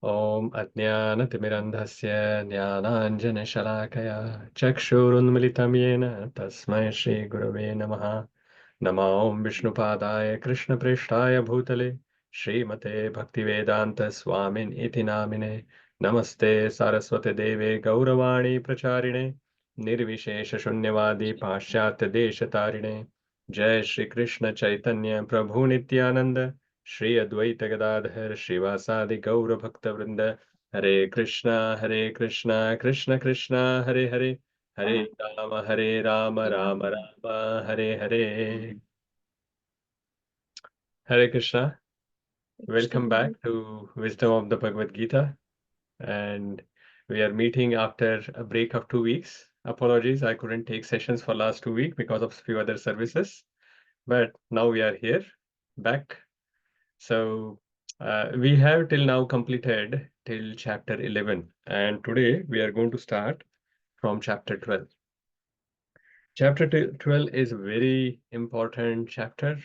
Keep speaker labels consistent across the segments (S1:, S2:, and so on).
S1: Om Ajnanatimirandhasya Jnananjanashalakaya Chakshurunmilitam Yena Tasmai Shri Gurave Namaha Namo Om Vishnupadaya Krishna Preshtaya Bhutale Srimate Bhaktivedanta Swamin Iti Namine Namaste Saraswate Deve Gauravani Pracharine Nirvishesha Shunyavadi Pashyatya Deshatarine Jai Shri Krishna Chaitanya Prabhu Nityananda Shri Advaita Gadadhar Srivasadi Gaura Bhakta Vrinda Hare Krishna Krishna Krishna Hare Hare Hare Rama Rama Rama Hare Hare. Hare Krishna. Welcome back to Wisdom of the Bhagavad Gita. And we are meeting after a break of 2 weeks. Apologies, I couldn't take sessions for last 2 weeks because of few other services. But now we are here, back. So we have till now completed till chapter 11. And today we are going to start from chapter 12. Chapter 12 is a very important chapter.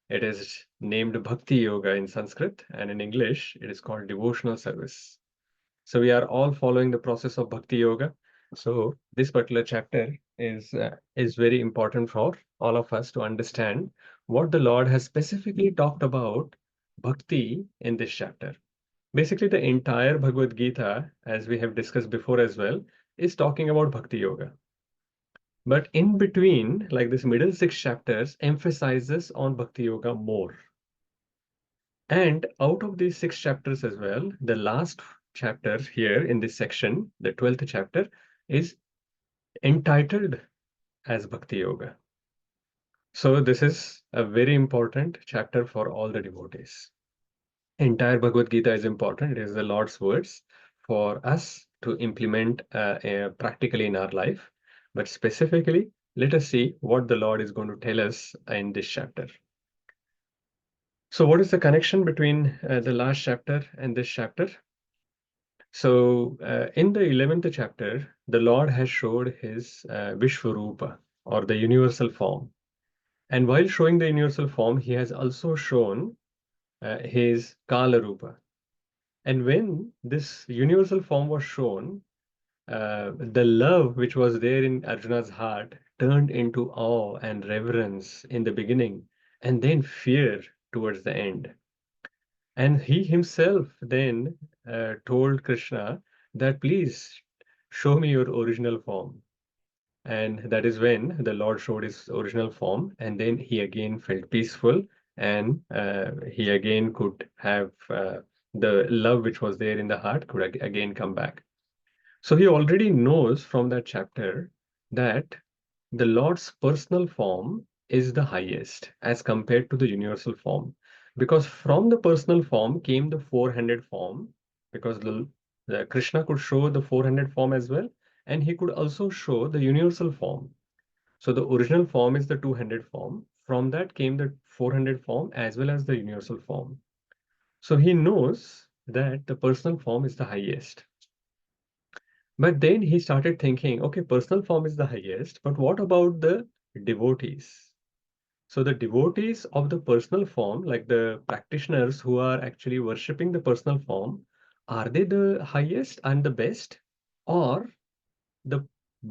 S1: It is named Bhakti Yoga in Sanskrit, and in English, it is called devotional service. So we are all following the process of Bhakti Yoga. So this particular chapter is very important for all of us to understand what the Lord has specifically talked about Bhakti in this chapter. Basically, the entire Bhagavad Gita, as we have discussed before as well, is talking about Bhakti Yoga. But in between, like this middle 6 chapters, emphasizes on Bhakti Yoga more. And out of these 6 chapters as well, the last chapter here in this section, the 12th chapter, is entitled as Bhakti Yoga. So this is a very important chapter for all the devotees. Entire Bhagavad Gita is important. It is the Lord's words for us to implement practically in our life. But specifically, let us see what the Lord is going to tell us in this chapter. So what is the connection between the last chapter and this chapter? So in the 11th chapter, the Lord has showed his Vishwarupa, or the universal form. And while showing the universal form, he has also shown his Kala Rupa. And when this universal form was shown, the love which was there in Arjuna's heart turned into awe and reverence in the beginning, and then fear towards the end. And he himself then told Krishna that please show me your original form. And that is when the Lord showed his original form, and then he again felt peaceful, and he again could have the love which was there in the heart could again come back. So he already knows from that chapter that the Lord's personal form is the highest as compared to the universal form. Because from the personal form came the four-handed form, because the Krishna could show the four-handed form as well, and he could also show the universal form. So the original form is the two-handed form. From that came the four-handed form as well as the universal form. So he knows that the personal form is the highest. But then he started thinking, okay, personal form is the highest, but what about the devotees? So the devotees of the personal form, like the practitioners who are actually worshipping the personal form, are they the highest and the best? Or the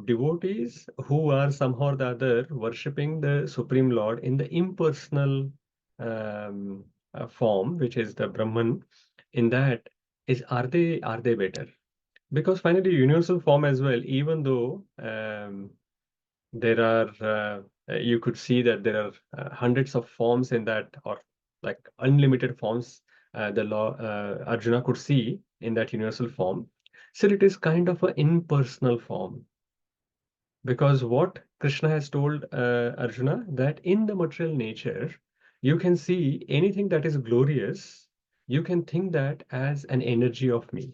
S1: devotees who are somehow or the other worshipping the Supreme Lord in the impersonal um, form, which is the Brahman, in that is are they better? Because finally, universal form as well, even though there are, you could see that there are hundreds of forms in that, or like unlimited forms, the law Arjuna could see in that universal form. So it is kind of an impersonal form. Because what Krishna has told Arjuna, that in the material nature, you can see anything that is glorious, you can think that as an energy of me.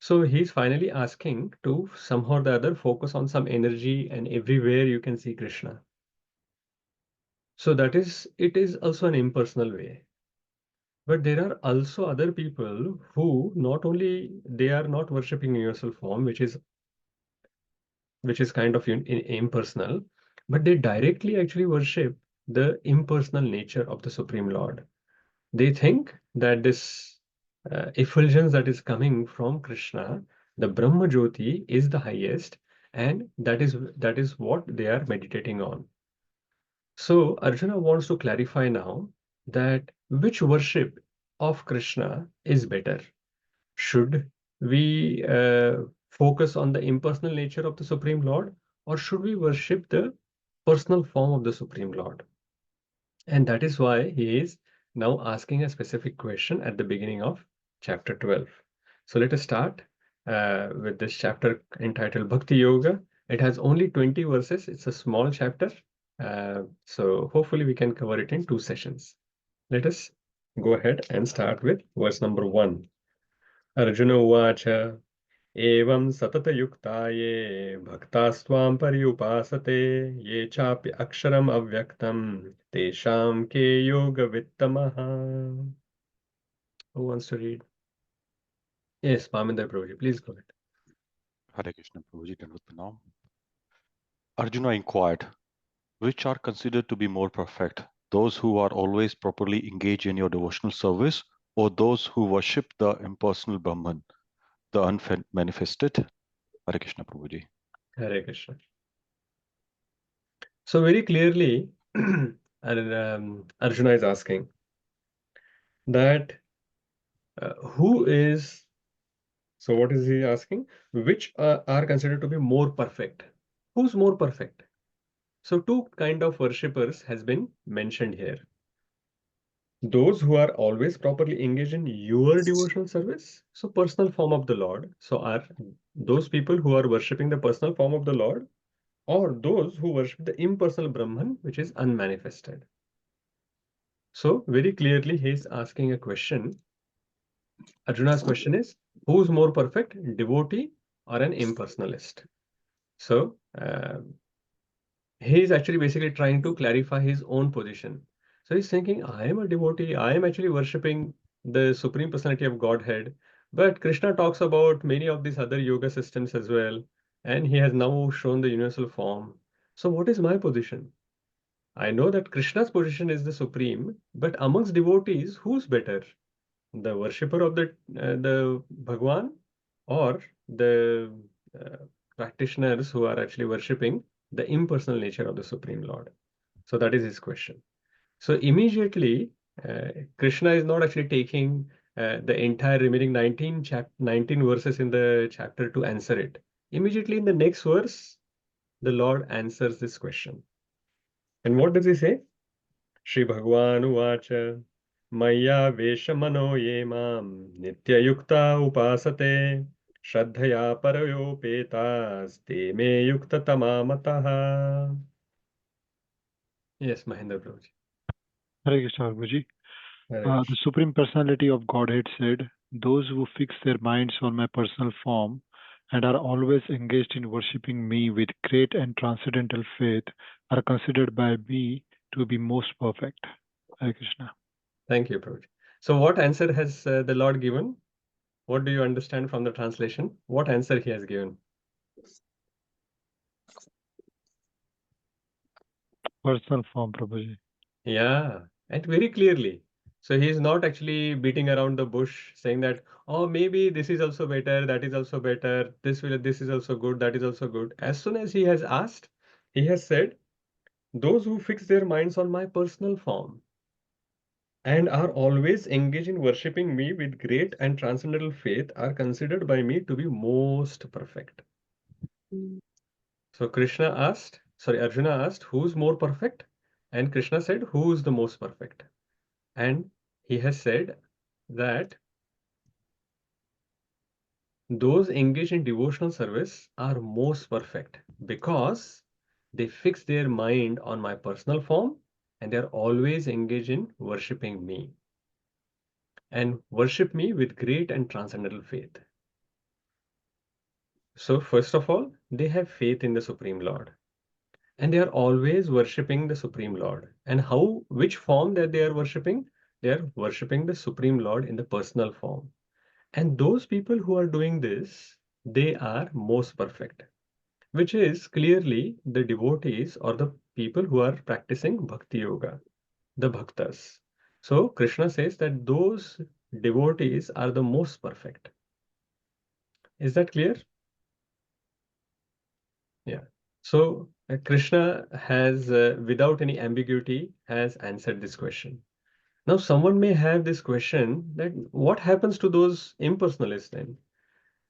S1: So he's finally asking to somehow or the other focus on some energy, and everywhere you can see Krishna. So it is also an impersonal way. But there are also other people who not only they are not worshipping universal form, which is kind of impersonal, but they directly actually worship the impersonal nature of the Supreme Lord. They think that this effulgence that is coming from Krishna, the Brahma Jyoti is the highest, and that is what they are meditating on. So Arjuna wants to clarify now that which worship of Krishna is better. Should we focus on the impersonal nature of the Supreme Lord, or should we worship the personal form of the Supreme Lord? And that is why he is now asking a specific question at the beginning of chapter 12. So let us start with this chapter entitled Bhakti Yoga. It has only 20 verses. It's a small chapter. So hopefully we can cover it in 2 sessions. Let us go ahead and start with verse number 1. Arjuna Uvacha Evam satatayuktaye bhaktastvam paryupasate ye chapi aksharam avyaktam tesham ke yoga vittamaha. Who wants to read? Yes, Paminder Prabhuji, please go ahead.
S2: Hare Krishna Prabhuji, Dandavat Pranam. Arjuna inquired, which are considered to be more perfect, those who are always properly engaged in your devotional service, or those who worship the impersonal Brahman, the unmanifested? Hare Krishna Prabhuji.
S1: Hare Krishna. So very clearly, Arjuna is asking that who is, so what is he asking? Which are considered to be more perfect? Who's more perfect? So two kind of worshippers has been mentioned here. Those who are always properly engaged in your devotional service, so personal form of the Lord. So are those people who are worshipping the personal form of the Lord, or those who worship the impersonal Brahman, which is unmanifested. So very clearly he is asking a question. Arjuna's question is, who's more perfect, devotee or an impersonalist? So he is actually basically trying to clarify his own position. So he's thinking, I am a devotee, I am actually worshipping the Supreme Personality of Godhead. But Krishna talks about many of these other yoga systems as well. And he has now shown the universal form. So what is my position? I know that Krishna's position is the supreme, but amongst devotees, who's better? The worshipper of the Bhagawan, or the uh, practitioners who are actually worshipping the impersonal nature of the Supreme Lord? So that is his question. So immediately, Krishna is not actually taking the entire remaining 19 verses in the chapter to answer it. Immediately in the next verse, the Lord answers this question. And what does he say? Shri Bhagavan Uvacha Maya Veshamano Ye Mam Nityayukta Upasate Shraddhaya Parayopetas Te Me Yukta Tamamataha. Yes, Mahendra Prabhuji.
S3: Hare Krishna Prabhuji.
S1: Hare
S3: The Supreme Personality of Godhead said, those who fix their minds on my personal form and are always engaged in worshipping me with great and transcendental faith are considered by me to be most perfect. Hare Krishna.
S1: Thank you, Prabhuji. So what answer has the Lord given? What do you understand from the translation? What answer he has given?
S3: Personal form, Prabhuji.
S1: Yeah, and very clearly. So he is not actually beating around the bush saying that, oh, maybe this is also better, that is also better, this is also good, that is also good. As soon as he has asked, he has said, those who fix their minds on my personal form and are always engaged in worshipping me with great and transcendental faith are considered by me to be most perfect. So Arjuna asked, who's more perfect? And Krishna said, who's the most perfect? And he has said that those engaged in devotional service are most perfect because they fix their mind on my personal form and they're always engaged in worshipping me and worship me with great and transcendental faith. So first of all, they have faith in the Supreme Lord. And they are always worshipping the Supreme Lord. And which form that they are worshipping? They are worshipping the Supreme Lord in the personal form. And those people who are doing this, they are most perfect, which is clearly the devotees or the people who are practicing Bhakti Yoga, the Bhaktas. So Krishna says that those devotees are the most perfect. Is that clear? Yeah. So Krishna has, without any ambiguity, has answered this question. Now, someone may have this question that what happens to those impersonalists then?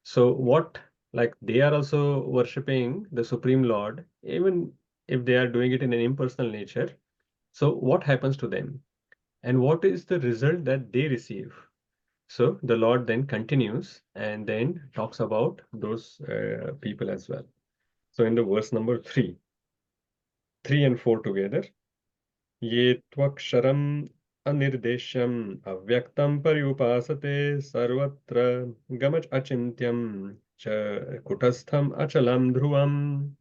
S1: So what, like they are also worshipping the Supreme Lord, even if they are doing it in an impersonal nature. So what happens to them? And what is the result that they receive? So the Lord then continues and then talks about those people as well. So in the verse number 3 and 4 together, Ye tvaksharam anirdeshyam avyaktam paryupasate sarvatra gamach achintyam cha kutastham achalam dhruvam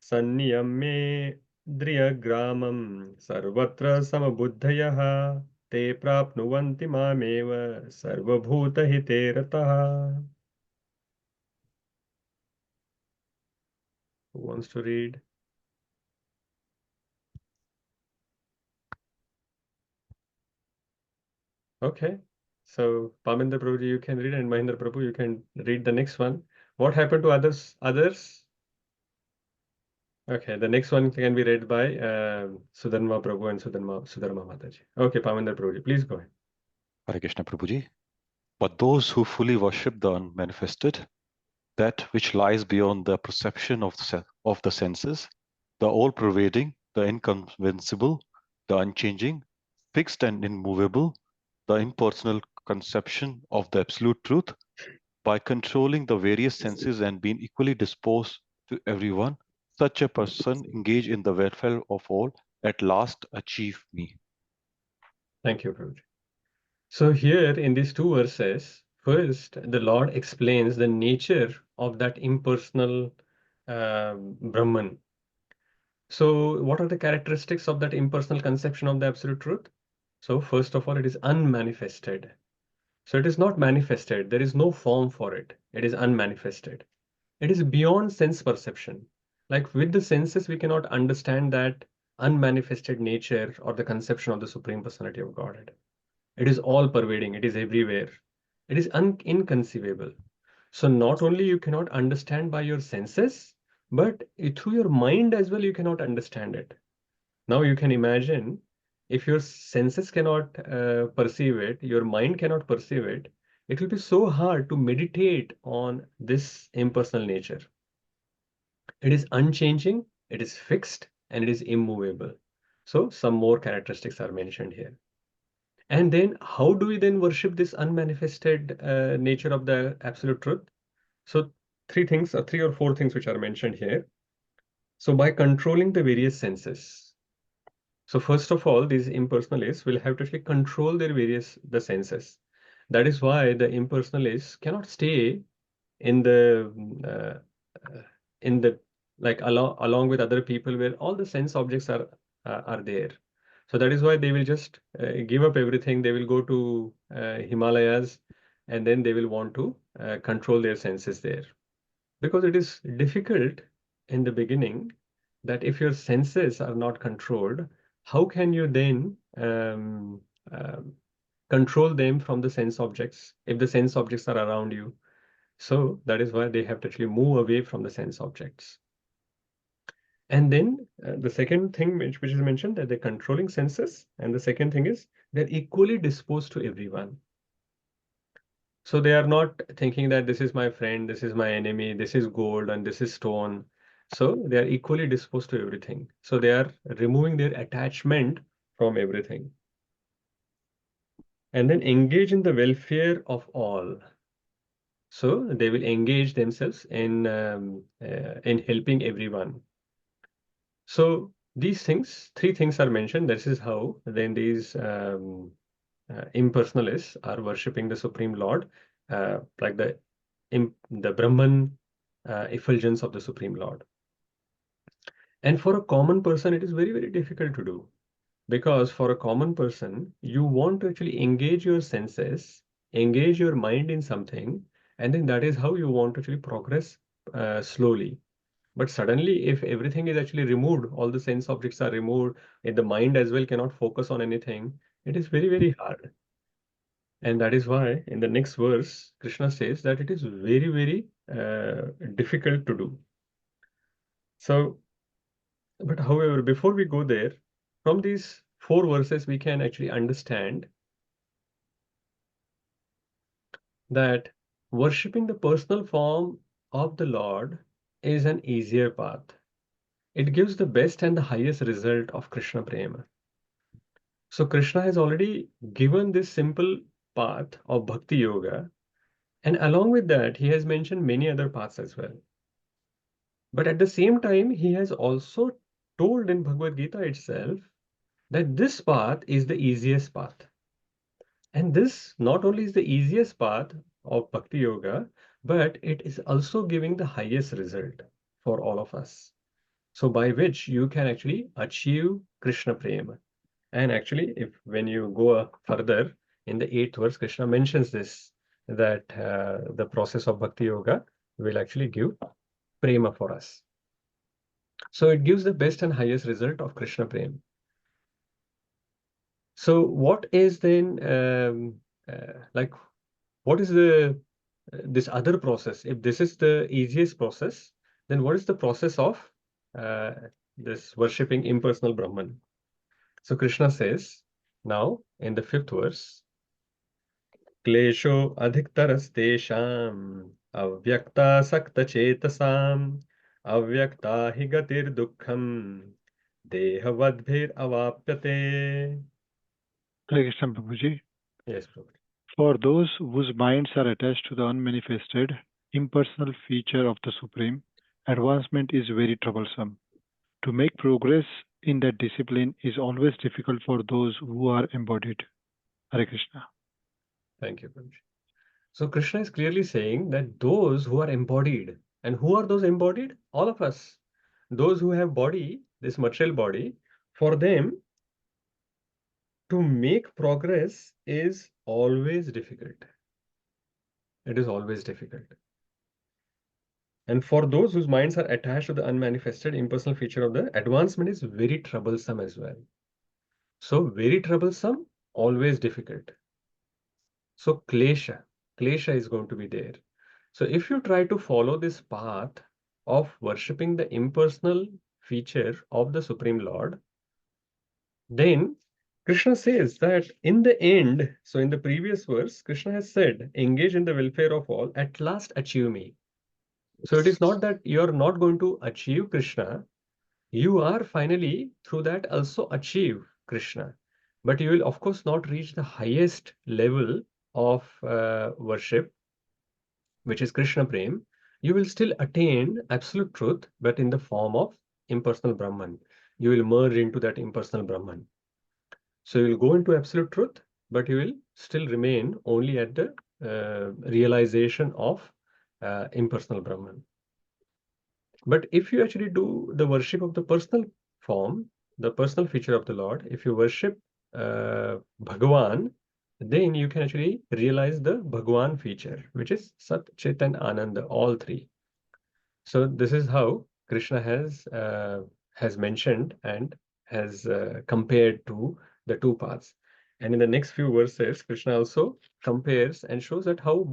S1: sanniyame driyagramam sarvatra samabuddhayaha te prapnuvanti mameva sarvabhutahite rataha. Who wants to read? Okay. So Pamendra Prabhuji, you can read, and Mahendra Prabhu, you can read the next one. What happened to others? Others? Okay, the next one can be read by Sudharma Prabhu and Sudharma Mataji. Okay, Pamendra Prabhuji, please go ahead.
S2: Hare Krishna Prabhuji. But those who fully worship the unmanifested, that which lies beyond the perception of the senses, the all-pervading, the inconceivable, the unchanging, fixed and immovable, the impersonal conception of the absolute truth, by controlling the various senses and being equally disposed to everyone, such a person engaged in the welfare of all, at last achieve me.
S1: Thank you, Prabhuji. So here in these two verses, first the Lord explains the nature of that impersonal Brahman. So what are the characteristics of that impersonal conception of the absolute truth? So first of all, it is unmanifested. So it is not manifested. There is no form for it. It is unmanifested. It is beyond sense perception. Like with the senses, we cannot understand that unmanifested nature or the conception of the Supreme Personality of Godhead. It is all pervading. It is everywhere. It is inconceivable. So not only you cannot understand by your senses, but through your mind as well, you cannot understand it. Now you can imagine if your senses cannot perceive it, your mind cannot perceive it, it will be so hard to meditate on this impersonal nature. It is unchanging, it is fixed, and it is immovable. So some more characteristics are mentioned here. And then how do we then worship this unmanifested nature of the absolute truth? So three things, three or four things which are mentioned here. So by controlling the various senses. So first of all, these impersonalists will have to actually control their the senses. That is why the impersonalists cannot stay in uh, uh, the like along with other people where all the sense objects are there. So that is why they will just give up everything. They will go to Himalayas, and then they will want to control their senses there, because it is difficult in the beginning that if your senses are not controlled, how can you then um, control them from the sense objects if the sense objects are around you? So that is why they have to actually move away from the sense objects. And then the second thing which is mentioned, that they're controlling senses, and the second thing is they're equally disposed to everyone. So they are not thinking that this is my friend, this is my enemy, this is gold, and this is stone. So they are equally disposed to everything. So they are removing their attachment from everything. And then engage in the welfare of all. So they will engage themselves in helping everyone. So these things, three things are mentioned. This is how then these impersonalists are worshipping the Supreme Lord, like the Brahman effulgence of the Supreme Lord. And for a common person, it is very, very difficult to do, because for a common person, you want to actually engage your senses, engage your mind in something, and then that is how you want to actually progress slowly. But suddenly, if everything is actually removed, all the sense objects are removed, and the mind as well cannot focus on anything, it is very, very hard. And that is why in the next verse, Krishna says that it is very, very difficult to do. So, but however, before we go there, from these 4 verses, we can actually understand that worshipping the personal form of the Lord is an easier path. It gives the best and the highest result of Krishna Prema. So Krishna has already given this simple path of Bhakti Yoga, and along with that, he has mentioned many other paths as well. But at the same time, he has also told in Bhagavad Gita itself that this path is the easiest path. And this not only is the easiest path of Bhakti Yoga, but it is also giving the highest result for all of us. So by which you can actually achieve Krishna Prema. And actually, if when you go further in the 8th verse, Krishna mentions this, that the process of Bhakti Yoga will actually give Prema for us. So it gives the best and highest result of Krishna Prema. So what is then, like, what is the this other process? If this is the easiest process, then what is the process of uh, this worshipping impersonal Brahman? So Krishna says now in the 5th verse, Klesho adhiktarastesham avyakta sakta chetasam avyakta hi gatir dukkham dehavadbhir avapyate.
S3: Hare Krishna, Prabhuji.
S1: Yes, Prabhu.
S3: For those whose minds are attached to the unmanifested, impersonal feature of the Supreme, advancement is very troublesome. To make progress in that discipline is always difficult for those who are embodied. Hare Krishna.
S1: Thank you, Prabhu. So Krishna is clearly saying that those who are embodied, and who are those embodied? All of us. Those who have body, this material body, for them to make progress is always difficult. It is always difficult. And for those whose minds are attached to the unmanifested impersonal feature of the advancement is very troublesome as well. So very troublesome, always difficult. So klesha is going to be there. So if you try to follow this path of worshipping the impersonal feature of the Supreme Lord, then Krishna says that in the end, so in the previous verse, Krishna has said, engage in the welfare of all, at last achieve me. So it is not that you are not going to achieve Krishna, you are finally through that also achieve Krishna. But you will, of course, not reach the highest level of worship, which is Krishna Prem. You will still attain absolute truth, but in the form of impersonal Brahman. You will merge into that impersonal Brahman. So you will go into absolute truth, but you will still remain only at the realization of impersonal Brahman. But if you actually do the worship of the personal form, the personal feature of the Lord, if you worship Bhagawan, then you can actually realize the Bhagawan feature, which is Sat, Chit, and Ananda, all three. So this is how Krishna has mentioned and has compared to the two paths. And in the next few verses, Krishna also compares and shows that how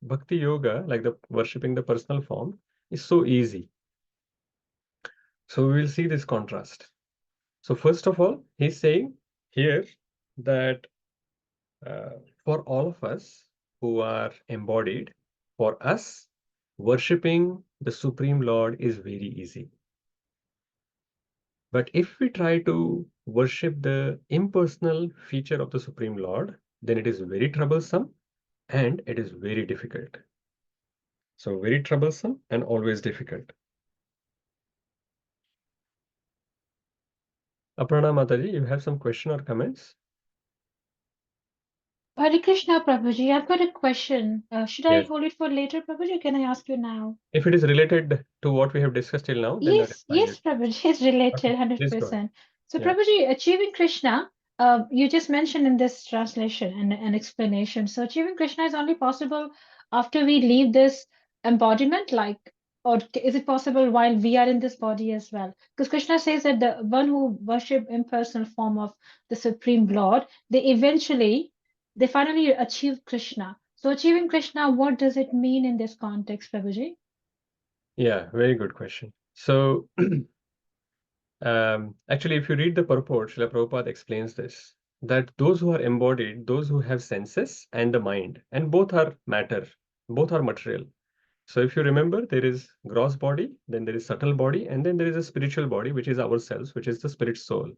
S1: Bhakti Yoga, like the worshipping the personal form, is so easy. So we will see this contrast. So first of all, he's saying here that for all of us who are embodied, for us, worshipping the Supreme Lord is very easy. But if we try to worship the impersonal feature of the Supreme Lord, then it is very troublesome and it is very difficult. So very troublesome and always difficult. Aparna Mataji, you have some question or comments?
S4: Hare Krishna, Prabhuji. I've got a question. Should I
S1: Yes.
S4: hold it for later, Prabhuji, or can I ask you now?
S1: If it is related to what we have discussed till now, then that is fine.
S4: Yes, Prabhuji, it's related
S1: Okay, please go ahead.
S4: 100%. So,
S1: Yeah.
S4: Prabhuji, achieving Krishna, you just mentioned in this translation and explanation. So, achieving Krishna is only possible after we leave this embodiment, like, or is it possible while we are in this body as well? Because Krishna says that the one who worship impersonal form of the Supreme Lord, they eventually they finally achieve Krishna. So achieving Krishna, what does it mean in this context, Prabhuji?
S1: Yeah, very good question. So, actually, if you read the purport, Srila Prabhupada explains this, that those who are embodied, those who have senses and the mind, and both are matter, both are material. So if you remember, there is gross body, then there is subtle body, and then there is a spiritual body, which is ourselves, which is the spirit soul.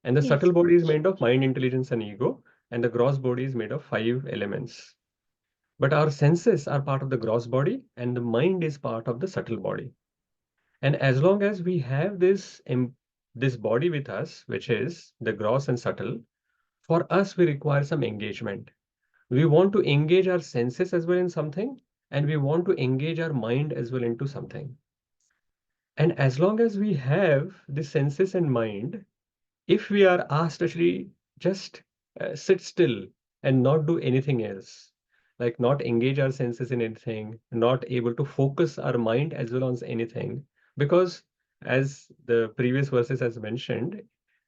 S1: And the
S4: Yes,
S1: subtle body is
S4: Prabhuji.
S1: made of mind, intelligence, and ego, and the gross body is made of 5 elements. But our senses are part of the gross body, and the mind is part of the subtle body. And as long as we have this body with us, which is the gross and subtle, for us we require some engagement. We want to engage our senses as well in something, and we want to engage our mind as well into something. And as long as we have the senses and mind, if we are asked actually just sit still and not do anything else, like not engage our senses in anything, not able to focus our mind as well on anything, because as the previous verses has mentioned,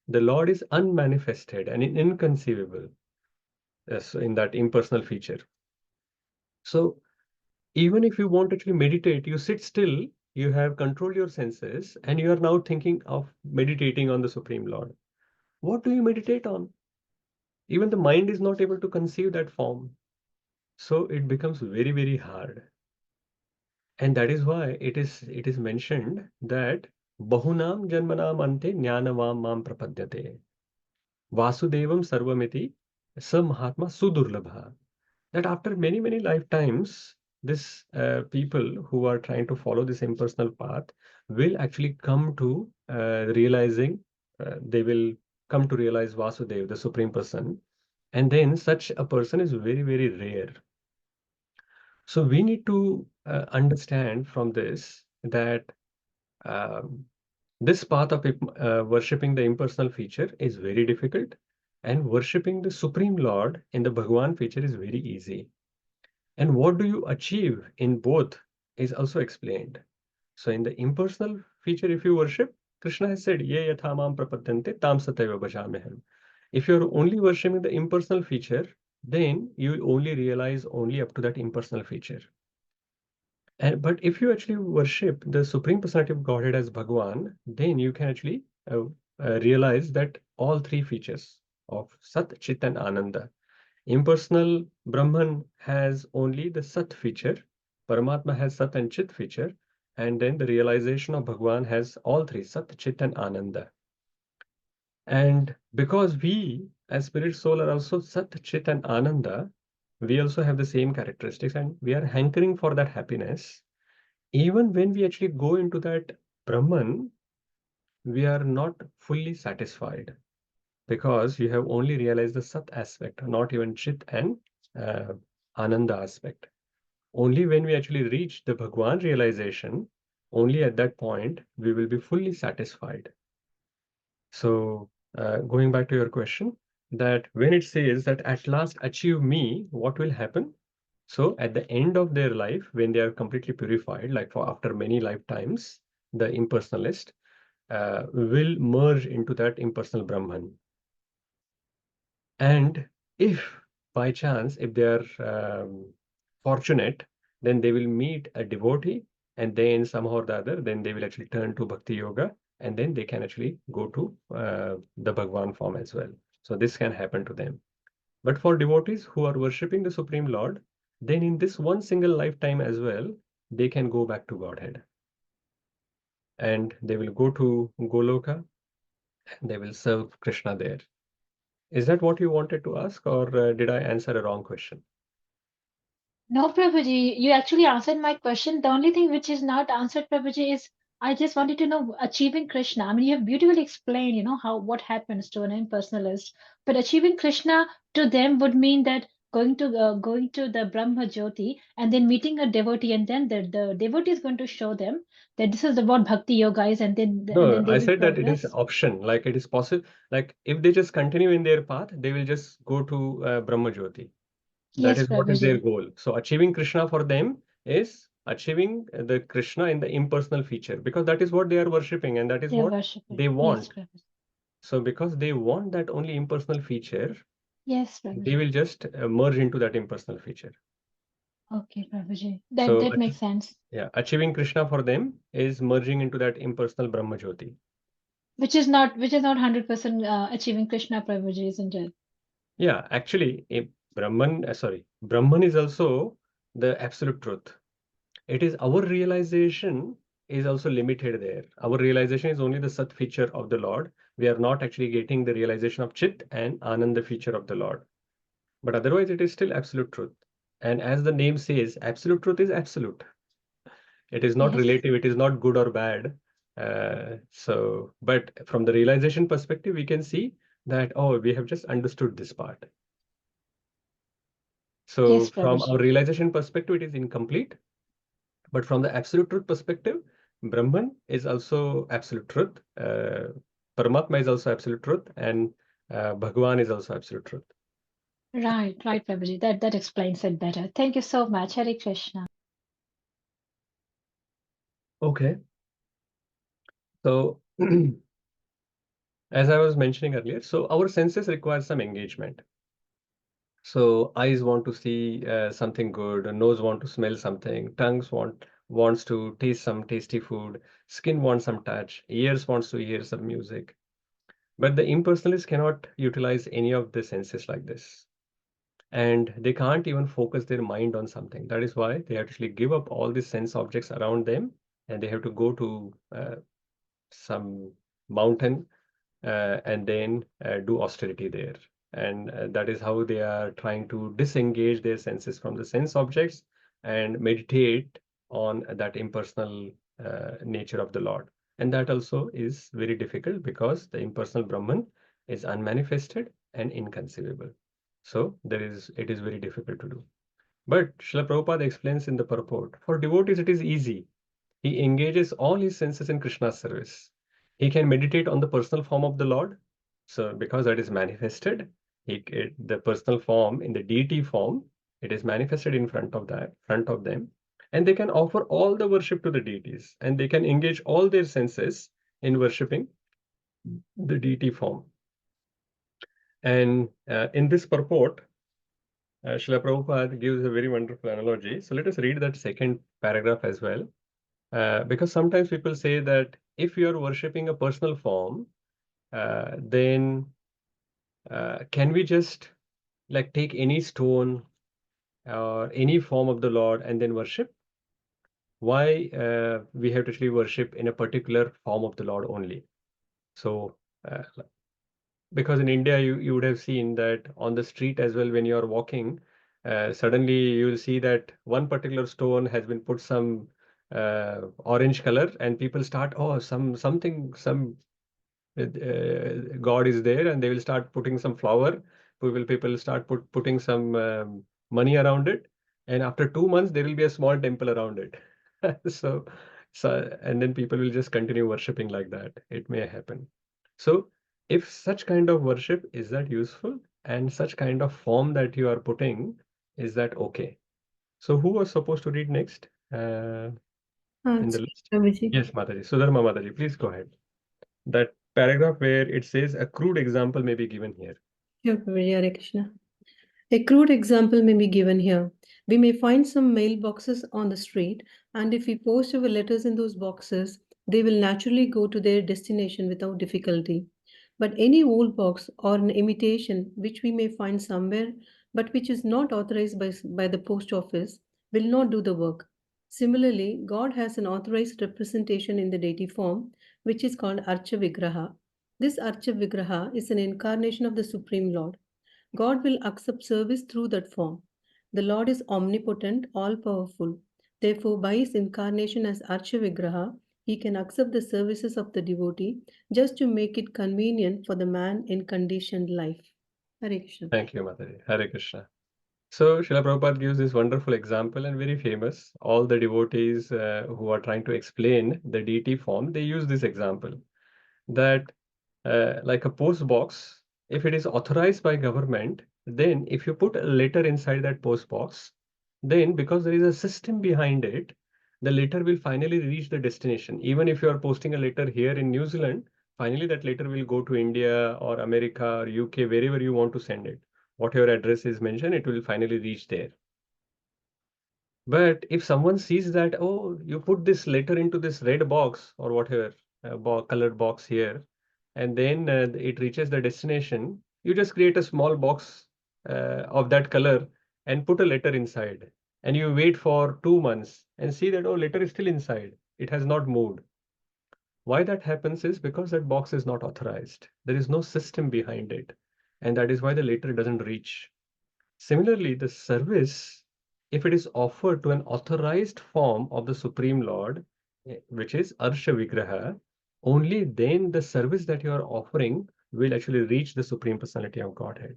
S1: the Lord is unmanifested and inconceivable, yes, in that impersonal feature. So even if you want to actually meditate, you sit still, you have controlled your senses, and you are now thinking of meditating on the Supreme Lord. What do you meditate on? Even the mind is not able to conceive that form. So it becomes very, very hard. And that is why it is mentioned that Bahunam Janmanam Ante Jnanavam Mam Prapadyate. Vasudevam Sarvamiti Sa Mahatma Sudurlabha. That after many, many lifetimes, this people who are trying to follow this impersonal path will actually come to they will come to realize Vasudev, the Supreme Person. And then such a person is very, very rare. So we need to understand from this that um, this path of worshipping the impersonal feature is very difficult, and worshipping the Supreme Lord in the Bhagawan feature is very easy. And what do you achieve in both is also explained. So in the impersonal feature, if you worship, Krishna has said, Ye yatha mam prapadyante tam sataiva bhajameham. If you're only worshipping the impersonal feature, then you will only realize only up to that impersonal feature. But if you actually worship the Supreme Personality of Godhead as Bhagawan, then you can actually realize that all three features of Sat, Chit, and Ananda. Impersonal Brahman has only the Sat feature, Paramatma has Sat and Chit feature, and then the realization of Bhagawan has all three, Sat, Chit, and Ananda. And because we, as spirit soul, are also Sat, Chit, and Ananda, we also have the same characteristics, and we are hankering for that happiness. Even when we actually go into that Brahman, we are not fully satisfied because you have only realized the Sat aspect, not even Chit and uh, Ananda aspect. Only when we actually reach the Bhagwan realization, only at that point we will be fully satisfied. So, going back to your question, that when it says that at last achieve me, what will happen? So, at the end of their life, when they are completely purified, like for after many lifetimes, the impersonalist will merge into that impersonal Brahman. And if by chance, if they are fortunate, then they will meet a devotee, and then somehow or the other, then they will actually turn to Bhakti Yoga, and then they can actually go to the Bhagwan form as well. So this can happen to them. But for devotees who are worshipping the Supreme Lord, then in this one single lifetime as well, they can go back to Godhead. And they will go to Goloka, and they will serve Krishna there. Is that what you wanted to ask, or did I answer a wrong question?
S4: No, Prabhuji, you actually answered my question. The only thing which is not answered, Prabhuji, is I just wanted to know achieving Krishna. I mean, you have beautifully explained, how what happens to an impersonalist. But achieving Krishna to them would mean that going to the Brahma Jyoti and then meeting a devotee, and then the devotee is going to show them that this is what Bhakti Yoga is, and then
S1: No,
S4: they
S1: I
S4: will
S1: said that it is
S4: progress.
S1: option. Like it is possible. Like if they just continue in their path, they will just go to Brahma Jyoti. That
S4: Yes,
S1: is what is their
S4: Prabhuji,
S1: goal. So achieving Krishna for them is achieving the Krishna in the impersonal feature, because that is what they are worshipping and that is
S4: they are
S1: what
S4: worshiping.
S1: they
S4: Yes,
S1: want.
S4: Prabhuji.
S1: So because they want that only impersonal feature,
S4: Yes,
S1: They
S4: Prabhuji.
S1: will just merge into that impersonal feature.
S4: Okay, Prabhuji. That
S1: So
S4: that makes sense.
S1: yeah, achieving Krishna for them is merging into that impersonal Brahma Jyoti.
S4: Which is not 100% achieving Krishna, Prabhuji, isn't it?
S1: Yeah, actually, Brahman is also the absolute truth. It is our realization is also limited there. Our realization is only the Sat feature of the Lord. We are not actually getting the realization of Chit and Ananda feature of the Lord. But otherwise, it is still absolute truth. And as the name says, absolute truth is absolute. It is not
S4: Yes.
S1: relative, it is not good or bad. But from the realization perspective, we can see that, oh, we have just understood this part. So
S4: Yes,
S1: from our
S4: Prabhuji.
S1: realization perspective, it is incomplete. But from the absolute truth perspective, Brahman is also absolute truth. Paramatma is also absolute truth, and Bhagawan is also absolute truth.
S4: Right, Prabhuji. That explains it better. Thank you so much. Hare Krishna.
S1: Okay. So as I was mentioning earlier, so our senses require some engagement. So eyes want to see something good, nose want to smell something, tongues wants to taste some tasty food, skin wants some touch, ears wants to hear some music. But the impersonalists cannot utilize any of the senses like this. And they can't even focus their mind on something. That is why they actually give up all the sense objects around them and they have to go to some mountain and then do austerity there. And that is how they are trying to disengage their senses from the sense objects and meditate on that impersonal nature of the Lord. And that also is very difficult because the impersonal Brahman is unmanifested and inconceivable. So it is very difficult to do. But Srila Prabhupada explains in the purport, for devotees it is easy. He engages all his senses in Krishna's service. He can meditate on the personal form of the Lord. So, because that is manifested, the personal form in the deity form, it is manifested in front of them, and they can offer all the worship to the deities, and they can engage all their senses in worshipping the deity form. And in this purport, Srila Prabhupada gives a very wonderful analogy. So let us read that second paragraph as well. Because sometimes people say that if you are worshipping a personal form, then can we just like take any stone or any form of the Lord and then worship? Why we have to actually worship in a particular form of the Lord only? So, because in India, you would have seen that on the street as well, when you are walking, suddenly you will see that one particular stone has been put some orange color, and people start, oh, some God is there, and they will start putting some flower. People start putting some money around it, and after 2 months there will be a small temple around it. So, and then people will just continue worshipping like that. It may happen. So, if such kind of worship is that useful, and such kind of form that you are putting, is that okay? So, who was supposed to read next in the
S5: It's
S1: list?
S5: Prabhuji.
S1: Yes, Mataji. Sudharma Mataji, please go ahead. That paragraph where it says a crude example may be given here.
S5: Sure, Prabhuji. Hare Krishna. A crude example may be given here. We may find some mailboxes on the street, and if we post our letters in those boxes, they will naturally go to their destination without difficulty. But any old box or an imitation which we may find somewhere, but which is not authorized by the post office, will not do the work. Similarly, God has an authorized representation in the deity form, which is called Archa Vigraha. This Archa Vigraha is an incarnation of the Supreme Lord. God will accept service through that form. The Lord is omnipotent, all powerful. Therefore, by his incarnation as Archa Vigraha, he can accept the services of the devotee just to make it convenient for the man in conditioned life. Hare Krishna.
S1: Thank you, Mataji. Hare Krishna. So, Srila Prabhupada gives this wonderful example and very famous. All the devotees who are trying to explain the deity form, they use this example that like a post box, if it is authorized by government, then if you put a letter inside that post box, then because there is a system behind it, the letter will finally reach the destination. Even if you are posting a letter here in New Zealand, finally that letter will go to India or America or UK, wherever you want to send it. whatever address is mentioned, it will finally reach there. But if someone sees that, oh, you put this letter into this red box or whatever, colored box here, and then it reaches the destination, you just create a small box of that color and put a letter inside. And you wait for 2 months and see that, oh, letter is still inside. It has not moved. Why that happens is because that box is not authorized. There is no system behind it. And that is why the letter doesn't reach. Similarly, the service, if it is offered to an authorized form of the Supreme Lord, which is Arsha Vigraha, only then the service that you are offering will actually reach the Supreme Personality of Godhead.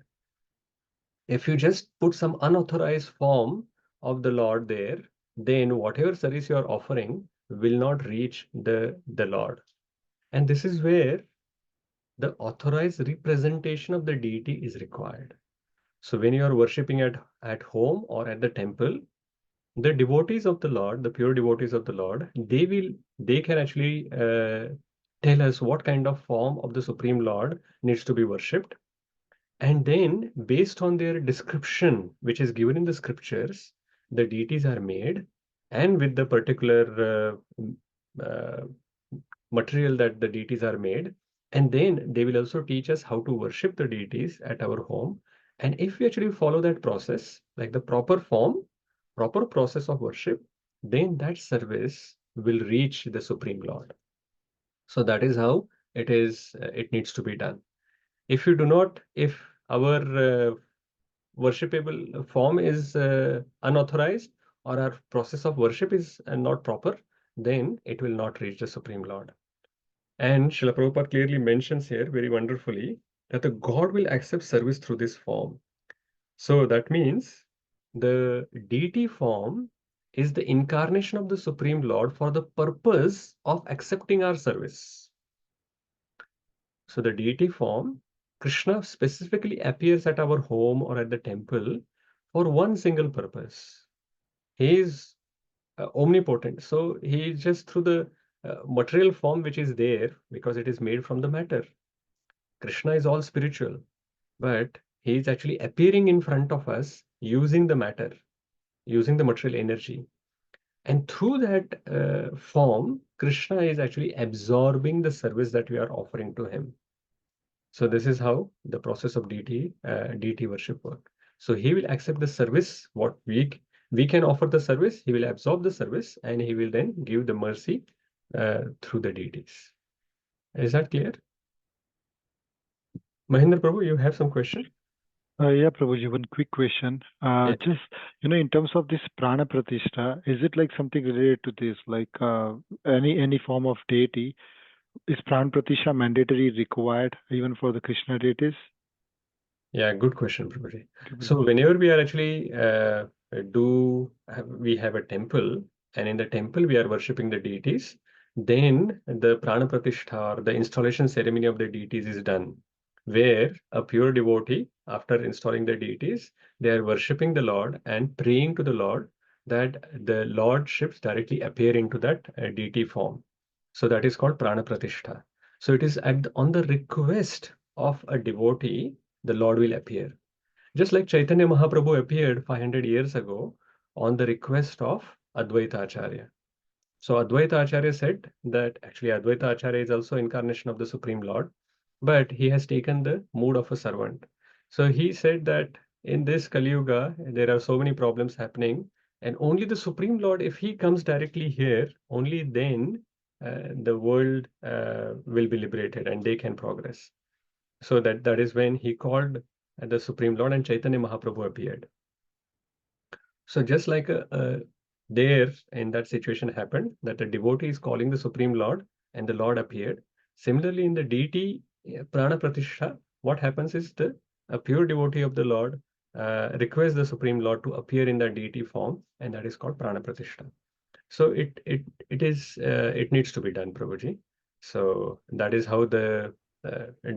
S1: If you just put some unauthorized form of the Lord there, then whatever service you are offering will not reach the Lord. And this is where the authorized representation of the deity is required. So when you are worshipping at home or at the temple, the devotees of the Lord, the pure devotees of the Lord, they can actually tell us what kind of form of the Supreme Lord needs to be worshipped. And then based on their description, which is given in the scriptures, the deities are made, and with the particular material that the deities are made, and then they will also teach us how to worship the deities at our home. And if we actually follow that process, like the proper form, proper process of worship, then that service will reach the Supreme Lord. So that is how it needs to be done. If you do not, if our worshipable form is unauthorized, or our process of worship is not proper, then it will not reach the Supreme Lord. And Srila Prabhupada clearly mentions here very wonderfully that the God will accept service through this form. So that means the deity form is the incarnation of the Supreme Lord for the purpose of accepting our service. So the deity form, Krishna specifically appears at our home or at the temple for one single purpose. He is omnipotent. So he is just through the material form which is there because it is made from the matter. Krishna is all spiritual, but he is actually appearing in front of us using the matter, using the material energy. And through that form, Krishna is actually absorbing the service that we are offering to him. So this is how the process of deity worship work. So he will accept the service, what we can offer the service, he will absorb the service, and he will then give the mercy through the deities. Is that clear? Mahendra Prabhu, you have some question?
S3: Yeah, Prabhuji, one quick question.
S1: Yeah.
S3: Just, in terms of this prana pratishtha, is it like something related to this, like any form of deity? Is prana pratishtha mandatory required even for the Krishna deities?
S1: Yeah, good question, Prabhuji.
S3: Okay,
S1: So whenever we are actually we have a temple, and in the temple we are worshipping the deities, then the prana pratishtha, or the installation ceremony of the deities, is done, where a pure devotee, after installing the deities, they are worshipping the Lord and praying to the Lord that the Lordships directly appear into that deity form. So that is called prana pratishtha. So it is on the request of a devotee, the Lord will appear. Just like Chaitanya Mahaprabhu appeared 500 years ago on the request of Advaita Acharya. So Advaita Acharya said that actually Advaita Acharya is also incarnation of the Supreme Lord, but he has taken the mood of a servant. So he said that in this Kali Yuga, there are so many problems happening, and only the Supreme Lord, if he comes directly here, only then the world will be liberated and they can progress. So that is when he called the Supreme Lord, and Chaitanya Mahaprabhu appeared. So just like there in that situation happened, that the devotee is calling the Supreme Lord and the Lord appeared. Similarly, in the deity Prana Pratishtha, what happens is a pure devotee of the Lord requests the Supreme Lord to appear in that deity form, and that is called Prana Pratishtha. So it needs to be done, Prabhuji. So that is how the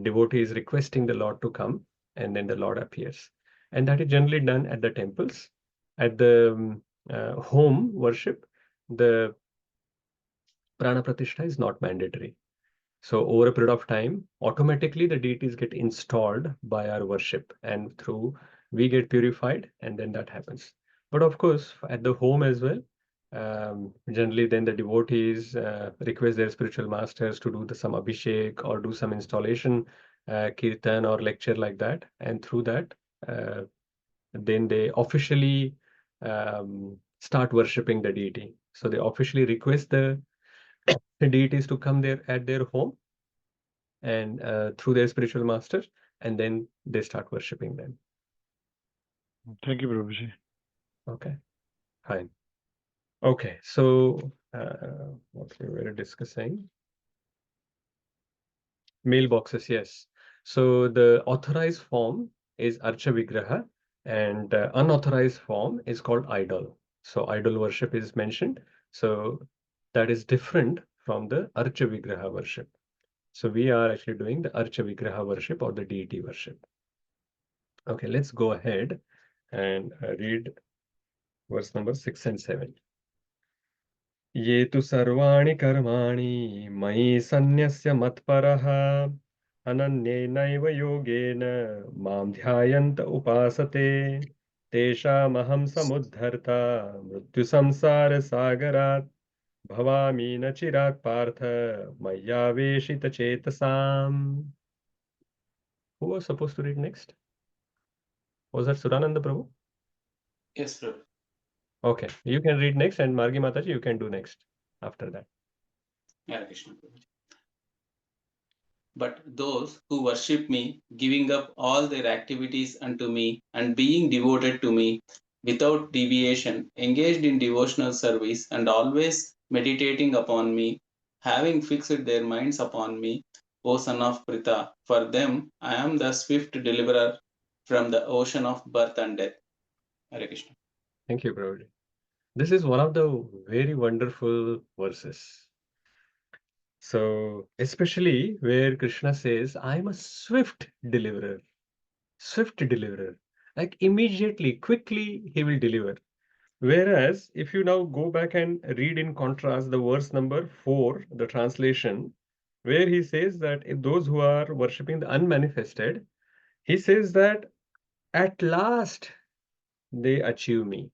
S1: devotee is requesting the Lord to come, and then the Lord appears. And that is generally done at the temples. At the home worship, the prana pratishtha is not mandatory. So over a period of time, automatically the deities get installed by our worship, and through we get purified, and then that happens. But of course, at the home as well, generally then the devotees request their spiritual masters to do some abhishek or do some installation, kirtan or lecture like that, and through that, then they officially start worshipping the deity. So they officially request the deities to come there at their home and through their spiritual master, and then they start worshipping them.
S3: Thank you, Prabhuji.
S1: Okay, fine. Okay, so what we were discussing, mailboxes, yes. So the authorized form is Archa Vigraha, and unauthorized form is called idol. So idol worship is mentioned. So that is different from the Archa Vigraha worship. So we are actually doing the Archa Vigraha worship or the deity worship. Okay, let's go ahead and read verse number 6 and 7. ये तु सर्वाणि कर्माणि मयि सन्न्यस्य मत्परः अनन्येनैव योगेन मां ध्यायन्त उपासते तेषामहं समुद्धर्ता मृत्युसंसारसागरात् भवामि न चिरात् Partha मय्यावेशितचेतसाम्. Who was supposed to read next? Was that Surananda Prabhu?
S6: Yes, Prabhu.
S1: Okay, you can read next, and Margi Mataji, you can do next after that.
S6: Hare Krishna, Prabhu. But those who worship me, giving up all their activities unto me and being devoted to me without deviation, engaged in devotional service and always meditating upon me, having fixed their minds upon me, O son of Pritha, for them I am the swift deliverer from the ocean of birth and death. Hare Krishna.
S1: Thank you, Prabhuji. This is one of the very wonderful verses. So, especially where Krishna says, I am a swift deliverer. Swift deliverer. Like immediately, quickly, he will deliver. Whereas, if you now go back and read in contrast the verse number 4, the translation, where he says that if those who are worshipping the unmanifested, he says that at last they achieve me.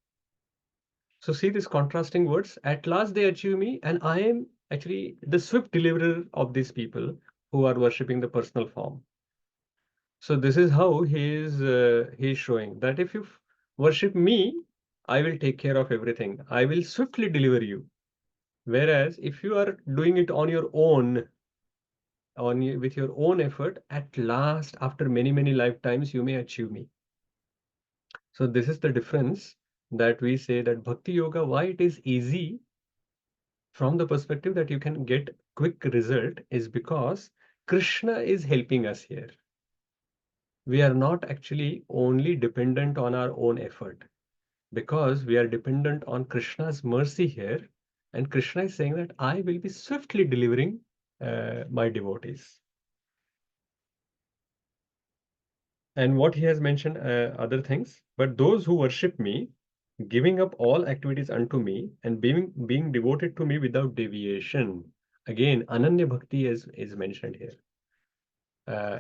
S1: So see these contrasting words. At last they achieve me, and I am actually the swift deliverer of these people who are worshipping the personal form. So this is how he is showing that if you worship me, I will take care of everything. I will swiftly deliver you. Whereas if you are doing it on your own, with your own effort, at last, after many lifetimes, you may achieve me. So this is the difference that we say that Bhakti Yoga, why it is easy from the perspective that you can get quick result, is because Krishna is helping us here. We are not actually only dependent on our own effort, because we are dependent on Krishna's mercy here. And Krishna is saying that I will be swiftly delivering my devotees. And what he has mentioned other things, but those who worship me, giving up all activities unto me and being devoted to me without deviation. Again, Ananya Bhakti is mentioned here.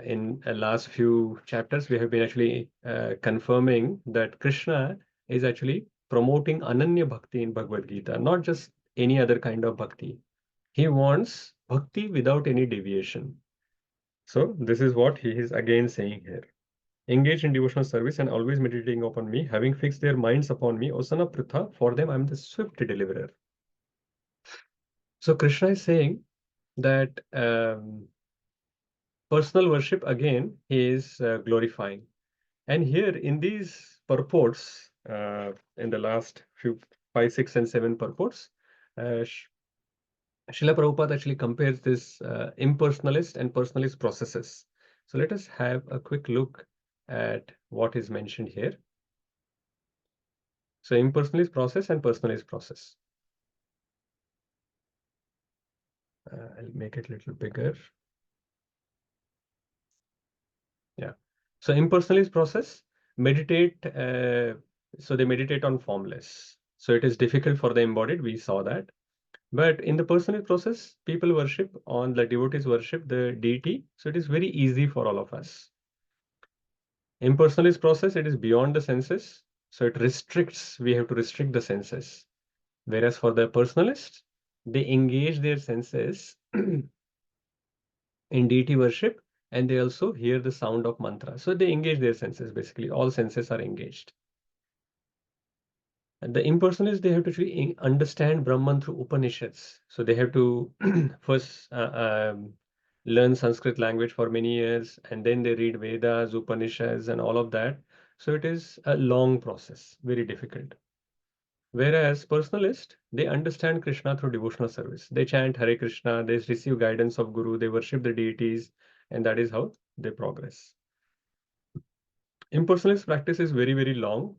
S1: In last few chapters, we have been actually confirming that Krishna is actually promoting Ananya Bhakti in Bhagavad Gita, not just any other kind of bhakti. He wants bhakti without any deviation. So this is what he is again saying here. Engage in devotional service and always meditating upon me, having fixed their minds upon me, O son of Pritha, for them I am the swift deliverer. So Krishna is saying that personal worship again he is glorifying. And here in these purports, in the last few 5, 6, and 7 purports, Srila Prabhupada actually compares this impersonalist and personalist processes. So let us have a quick look at what is mentioned here. So impersonalist process and personalist process. I'll make it a little bigger. Yeah. So impersonalist process, meditate. So they meditate on formless. So it is difficult for the embodied. We saw that. But in the personal process, people worship on the devotees worship the deity. So it is very easy for all of us. Impersonalist process, it is beyond the senses, so it restricts, we have to restrict the senses. Whereas for the personalist, they engage their senses in deity worship, and they also hear the sound of mantra. So they engage their senses, basically all senses are engaged. And the impersonalists, they have to actually understand Brahman through Upanishads. So they have to first learn Sanskrit language for many years, and then they read Vedas, Upanishads, and all of that. So it is a long process, very difficult. Whereas personalists, they understand Krishna through devotional service. They chant Hare Krishna, they receive guidance of Guru, they worship the deities, and that is how they progress. Impersonalist practice is very, very long,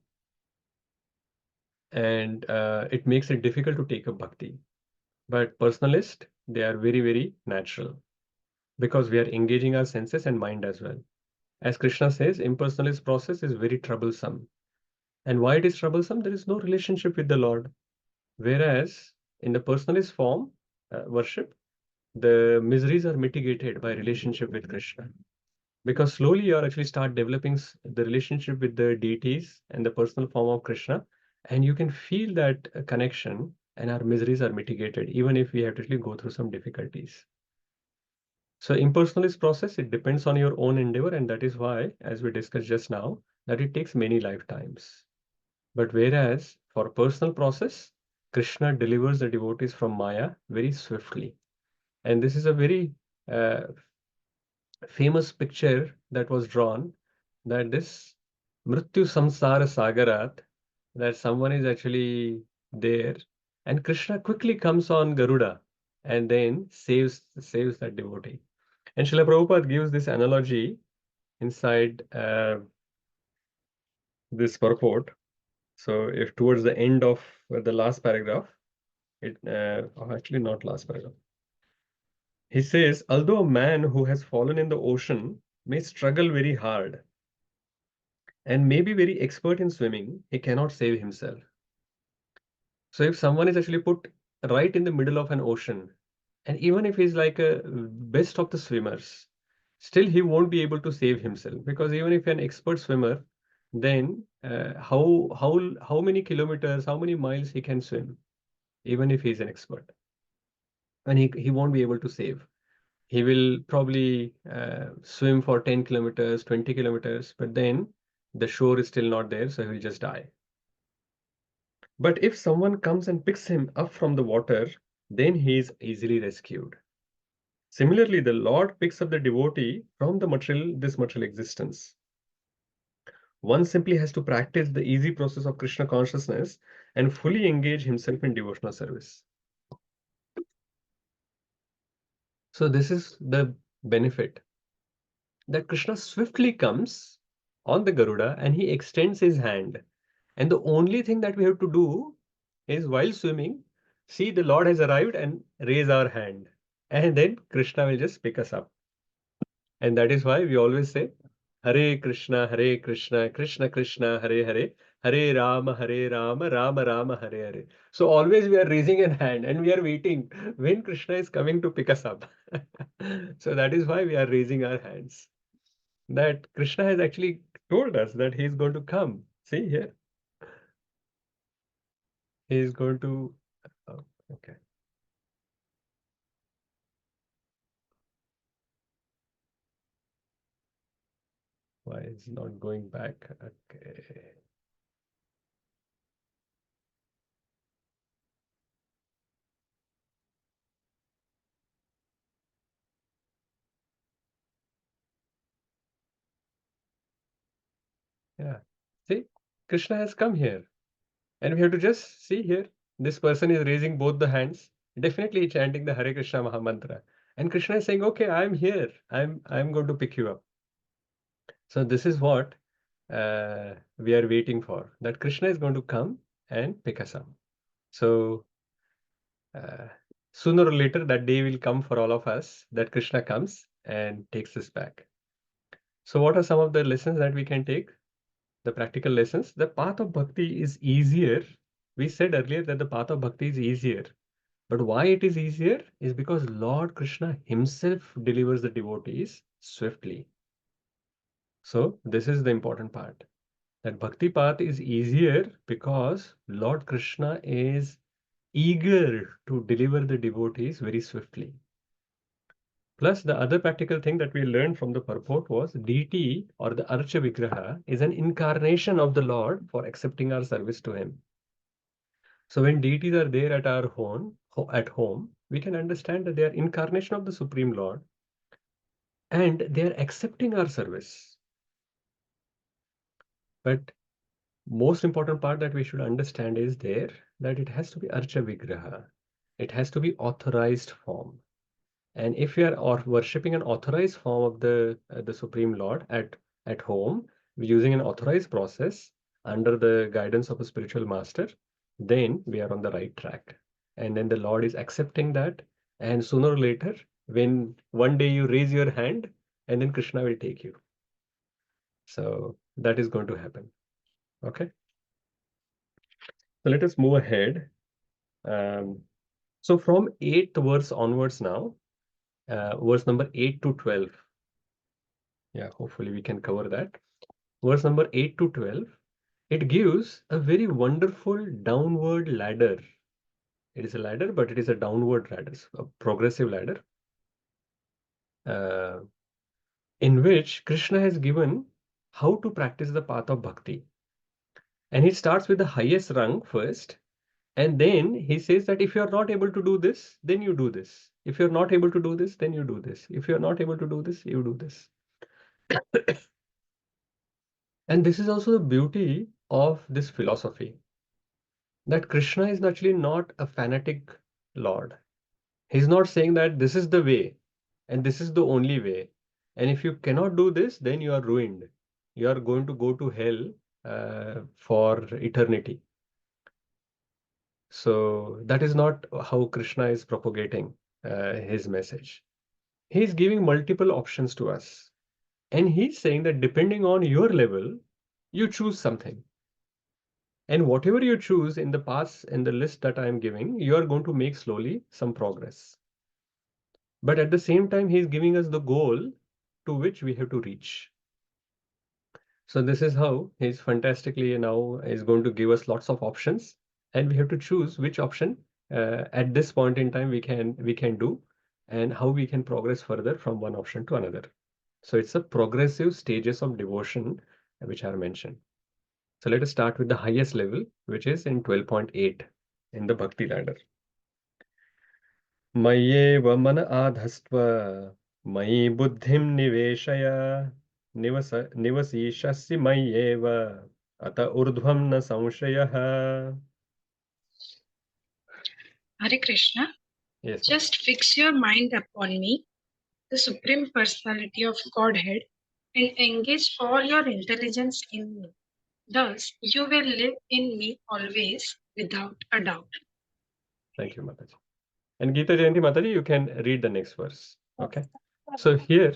S1: and it makes it difficult to take up bhakti. But personalist, they are very, very natural because we are engaging our senses and mind as well. As Krishna says, impersonalist process is very troublesome. And why it is troublesome? There is no relationship with the Lord. Whereas in the personalist form, worship, the miseries are mitigated by relationship with Krishna. Because slowly you are actually start developing the relationship with the deities and the personal form of Krishna, and you can feel that connection, and our miseries are mitigated, even if we have to actually go through some difficulties. So impersonalist process, it depends on your own endeavor, and that is why, as we discussed just now, that it takes many lifetimes. But whereas for personal process, Krishna delivers the devotees from Maya very swiftly. And this is a very famous picture that was drawn, that this Mrityu Samsara Sagarat, that someone is actually there, and Krishna quickly comes on Garuda and then saves that devotee. And Srila Prabhupada gives this analogy inside this purport. So if towards the end of the last paragraph, actually not last paragraph, he says, although a man who has fallen in the ocean may struggle very hard and may be very expert in swimming, he cannot save himself. So if someone is actually put right in the middle of an ocean, and even if he's like a best of the swimmers, still he won't be able to save himself, because even if an expert swimmer, then how many kilometers, how many miles he can swim, even if he's an expert, and he won't be able to save. He will probably swim for 10 kilometers, 20 kilometers, but then the shore is still not there, so he'll just die. But if someone comes and picks him up from the water, then he is easily rescued. Similarly, the Lord picks up the devotee from this material existence. One simply has to practice the easy process of Krishna consciousness and fully engage himself in devotional service. So this is the benefit, that Krishna swiftly comes on the Garuda and he extends his hand. And the only thing that we have to do is, while swimming, see the Lord has arrived and raise our hand. And then Krishna will just pick us up. And that is why we always say, Hare Krishna, Krishna Krishna, Hare Hare, Hare Rama, Rama Rama, Hare Hare. So always we are raising a hand and we are waiting when Krishna is coming to pick us up. So that is why we are raising our hands. That Krishna has actually told us that he is going to come. See here. He is going to, oh, okay. Why is it not going back? Okay. Yeah. See, Krishna has come here. And we have to just see here. This person is raising both the hands, definitely chanting the Hare Krishna Mahamantra. And Krishna is saying, okay, I'm here. I'm going to pick you up. So this is what we are waiting for, that Krishna is going to come and pick us up. So sooner or later, that day will come for all of us, that Krishna comes and takes us back. So what are some of the lessons that we can take? The practical lessons. The path of bhakti is easier. We said earlier that the path of bhakti is easier. But why it is easier is because Lord Krishna himself delivers the devotees swiftly. So this is the important part. That bhakti path is easier because Lord Krishna is eager to deliver the devotees very swiftly. Plus, the other practical thing that we learned from the purport was deity or the Archa Vigraha is an incarnation of the Lord for accepting our service to Him. So when deities are there at our home, we can understand that they are incarnation of the Supreme Lord and they are accepting our service. But most important part that we should understand is there that it has to be Archa Vigraha. It has to be authorized form. And if we are worshipping an authorized form of the Supreme Lord at home, using an authorized process under the guidance of a spiritual master, then we are on the right track. And then the Lord is accepting that. And sooner or later, when one day you raise your hand, and then Krishna will take you. So that is going to happen. Okay. So let us move ahead. So from 8th verse onwards now, verse number 8 to 12. Yeah, hopefully we can cover that. Verse number 8 to 12, it gives a very wonderful downward ladder. It is a ladder, but it is a downward ladder, a progressive ladder, in which Krishna has given how to practice the path of bhakti. And he starts with the highest rung first. And then he says that if you are not able to do this, then you do this. If you're not able to do this, then you do this. If you're not able to do this, you do this. And this is also the beauty of this philosophy, that Krishna is actually not a fanatic Lord. He's not saying that this is the way and this is the only way. And if you cannot do this, then you are ruined. You are going to go to hell for eternity. So that is not how Krishna is propagating his message. He's giving multiple options to us. And he's saying that depending on your level, you choose something. And whatever you choose in the paths in the list that I am giving, you are going to make slowly some progress. But at the same time, he is giving us the goal to which we have to reach. So this is how he's fantastically now is going to give us lots of options, and we have to choose which option at this point in time we can do, and how we can progress further from one option to another. So it's a progressive stages of devotion which are mentioned. So let us start with the highest level, which is in 12.8 in the Bhakti ladder. मय्येव मन आधस्त्व मयि बुद्धिं निवेशय निवसिष्यसि मय्येव अत ऊर्ध्वं न संशयः.
S7: Hare Krishna.
S1: Yes,
S7: Just fix your mind upon me, the Supreme Personality of Godhead, and engage all your intelligence in me. Thus, you will live in me always without a doubt.
S1: thank you, Mataji. And Gita Jayanti Mataji, you can read the next verse. Okay. So here,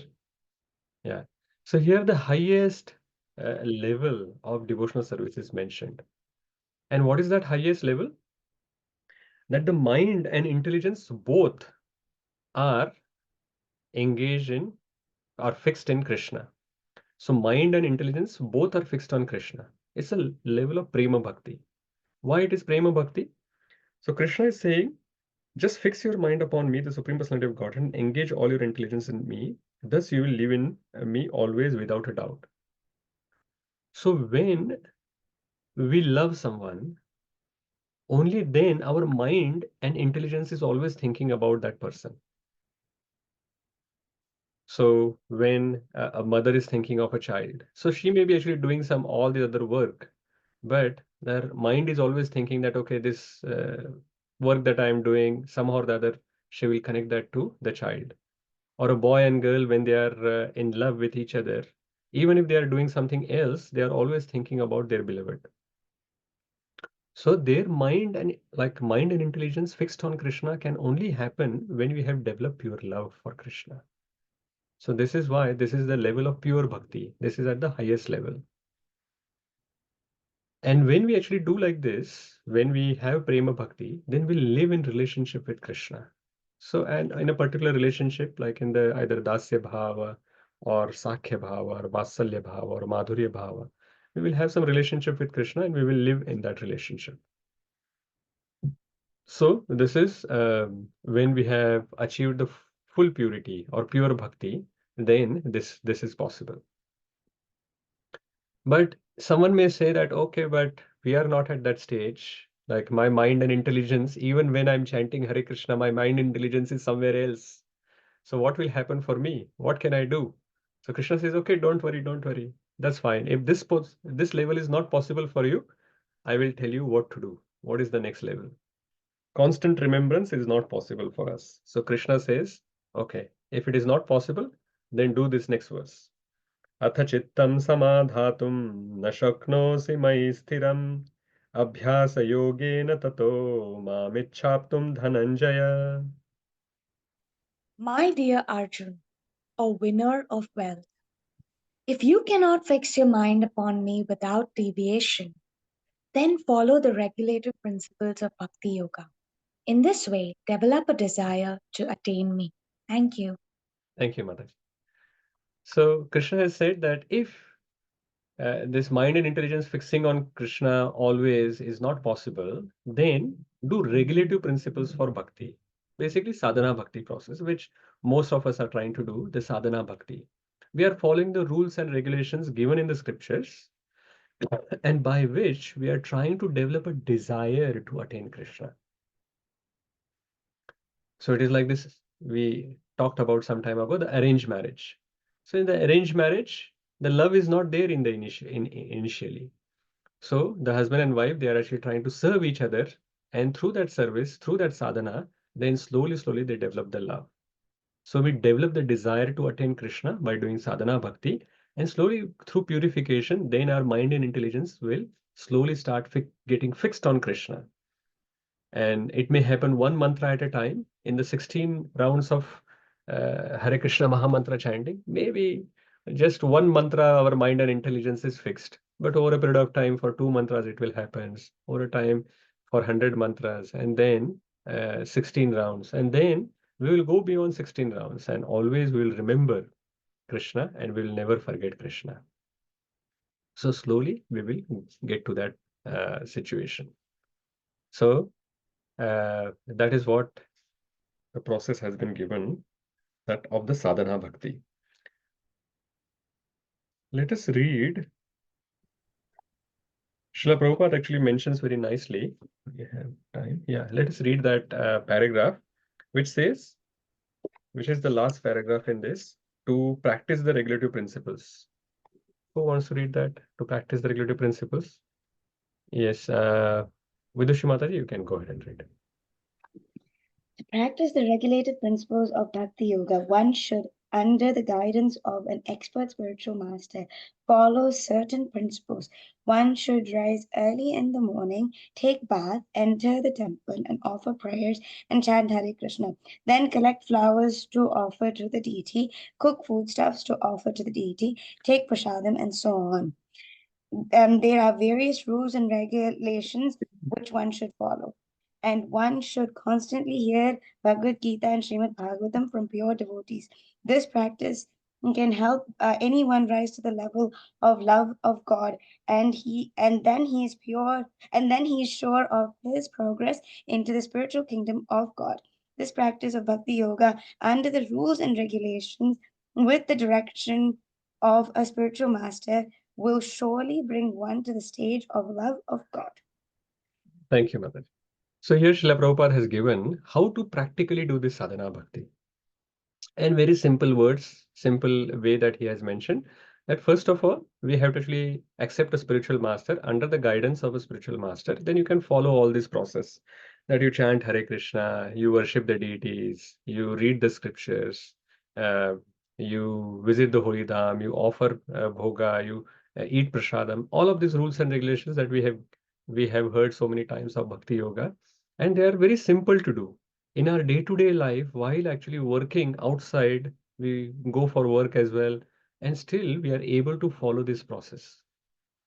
S1: yeah. So here the highest level of devotional service is mentioned. And what is that highest level? That the mind and intelligence both are engaged in or fixed in Krishna. So mind and intelligence both are fixed on Krishna. It's a level of prema bhakti. Why it is prema bhakti? So Krishna is saying, just fix your mind upon me, the Supreme Personality of God, and engage all your intelligence in me. Thus you will live in me always without a doubt. So when we love someone, only then our mind and intelligence is always thinking about that person. So when a mother is thinking of a child, so she may be actually doing some all the other work, but their mind is always thinking that, okay, this work that I am doing, somehow or the other, she will connect that to the child. Or a boy and girl, when they are in love with each other, even if they are doing something else, they are always thinking about their beloved. So their mind and intelligence fixed on Krishna can only happen when we have developed pure love for Krishna. So this is why this is the level of pure bhakti. This is at the highest level. And when we actually do like this, when we have prema bhakti, then we live in relationship with Krishna. So, and in a particular relationship, like in the either dasya bhava or Sakhya Bhava, or Vatsalya Bhava, or Madhurya Bhava. We will have some relationship with Krishna and we will live in that relationship. So this is when we have achieved the full purity or pure bhakti, then this is possible. But someone may say that, okay, but we are not at that stage. Like my mind and intelligence, even when I'm chanting Hare Krishna, my mind and intelligence is somewhere else. So what will happen for me? What can I do? So Krishna says, okay, don't worry, don't worry. That's fine. If this level is not possible for you, I will tell you what to do. What is the next level? Constant remembrance is not possible for us. So Krishna says, okay, if it is not possible, then do this next verse. अथ चित्तं समाधातुं न शक्नोषि मयि स्थिरम् अभ्यासयोगेन ततो मामिच्छाप्तुं Dhananjay.
S8: My dear Arjun, a winner of wealth, if you cannot fix your mind upon me without deviation, then follow the regulative principles of Bhakti Yoga. In this way, develop a desire to attain me. Thank you.
S1: Thank you, Mother. So Krishna has said that if this mind and intelligence fixing on Krishna always is not possible, then do regulative principles for bhakti. Basically, sadhana bhakti process, which most of us are trying to do, the sadhana bhakti. We are following the rules and regulations given in the scriptures, and by which we are trying to develop a desire to attain Krishna. So it is like this, we talked about some time ago, the arranged marriage. So in the arranged marriage, the love is not there in the initially. So the husband and wife, they are actually trying to serve each other. And through that service, through that sadhana, then slowly, slowly they develop the love. So we develop the desire to attain Krishna by doing sadhana bhakti. And slowly through purification, then our mind and intelligence will slowly start getting fixed on Krishna. And it may happen one mantra at a time in the 16 rounds of Hare Krishna Mahamantra chanting. Maybe just one mantra, our mind and intelligence is fixed. But over a period of time, for 2 mantras, it will happen. Over a time, for 100 mantras, and then 16 rounds. And then we will go beyond 16 rounds, and always we will remember Krishna and we will never forget Krishna. So slowly we will get to that situation. So that is what the process has been given, that of the sadhana bhakti. Let us read. Srila Prabhupada actually mentions very nicely. We have time. Yeah, let us read that paragraph, which says, which is the last paragraph in this, to practice the regulative principles. Who wants to read that? To practice the regulative principles? Yes, Vidushi Mataji, you can go ahead and read it.
S9: To practice the regulated principles of Bhakti Yoga, one should, under the guidance of an expert spiritual master, follow certain principles. One should rise early in the morning, take bath, enter the temple, and offer prayers and chant Hare Krishna. Then collect flowers to offer to the deity, cook foodstuffs to offer to the deity, take prasadam, and so on. There are various rules and regulations which one should follow. And one should constantly hear Bhagavad Gita and Srimad Bhagavatam from pure devotees. This practice can help anyone rise to the level of love of God, and then he is pure, and then he is sure of his progress into the spiritual kingdom of God. This practice of Bhakti Yoga under the rules and regulations with the direction of a spiritual master will surely bring one to the stage of love of God.
S1: Thank you, Mother. So here Srila Prabhupada has given how to practically do this sadhana bhakti. And very simple words, simple way that he has mentioned, that first of all, we have to actually accept a spiritual master under the guidance of a spiritual master. Then you can follow all this process, that you chant Hare Krishna, you worship the deities, you read the scriptures, uh, you visit the holy dham, you offer bhoga, you eat prasadam. All of these rules and regulations that we have heard so many times of Bhakti Yoga, and they are very simple to do in our day-to-day life. While actually working outside, we go for work as well, and still we are able to follow this process.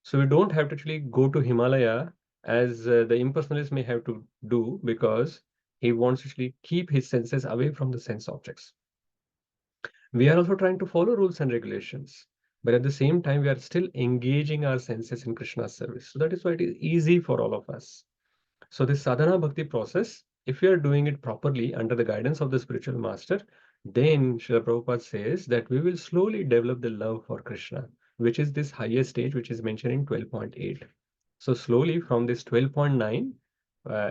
S1: So we don't have to actually go to Himalaya as the impersonalist may have to do, because he wants to actually keep his senses away from the sense objects. We are also trying to follow rules and regulations, but at the same time, we are still engaging our senses in Krishna's service. So that is why it is easy for all of us. So this sadhana bhakti process, if we are doing it properly under the guidance of the spiritual master, then Srila Prabhupada says that we will slowly develop the love for Krishna, which is this highest stage, which is mentioned in 12.8. So slowly from this 12.9,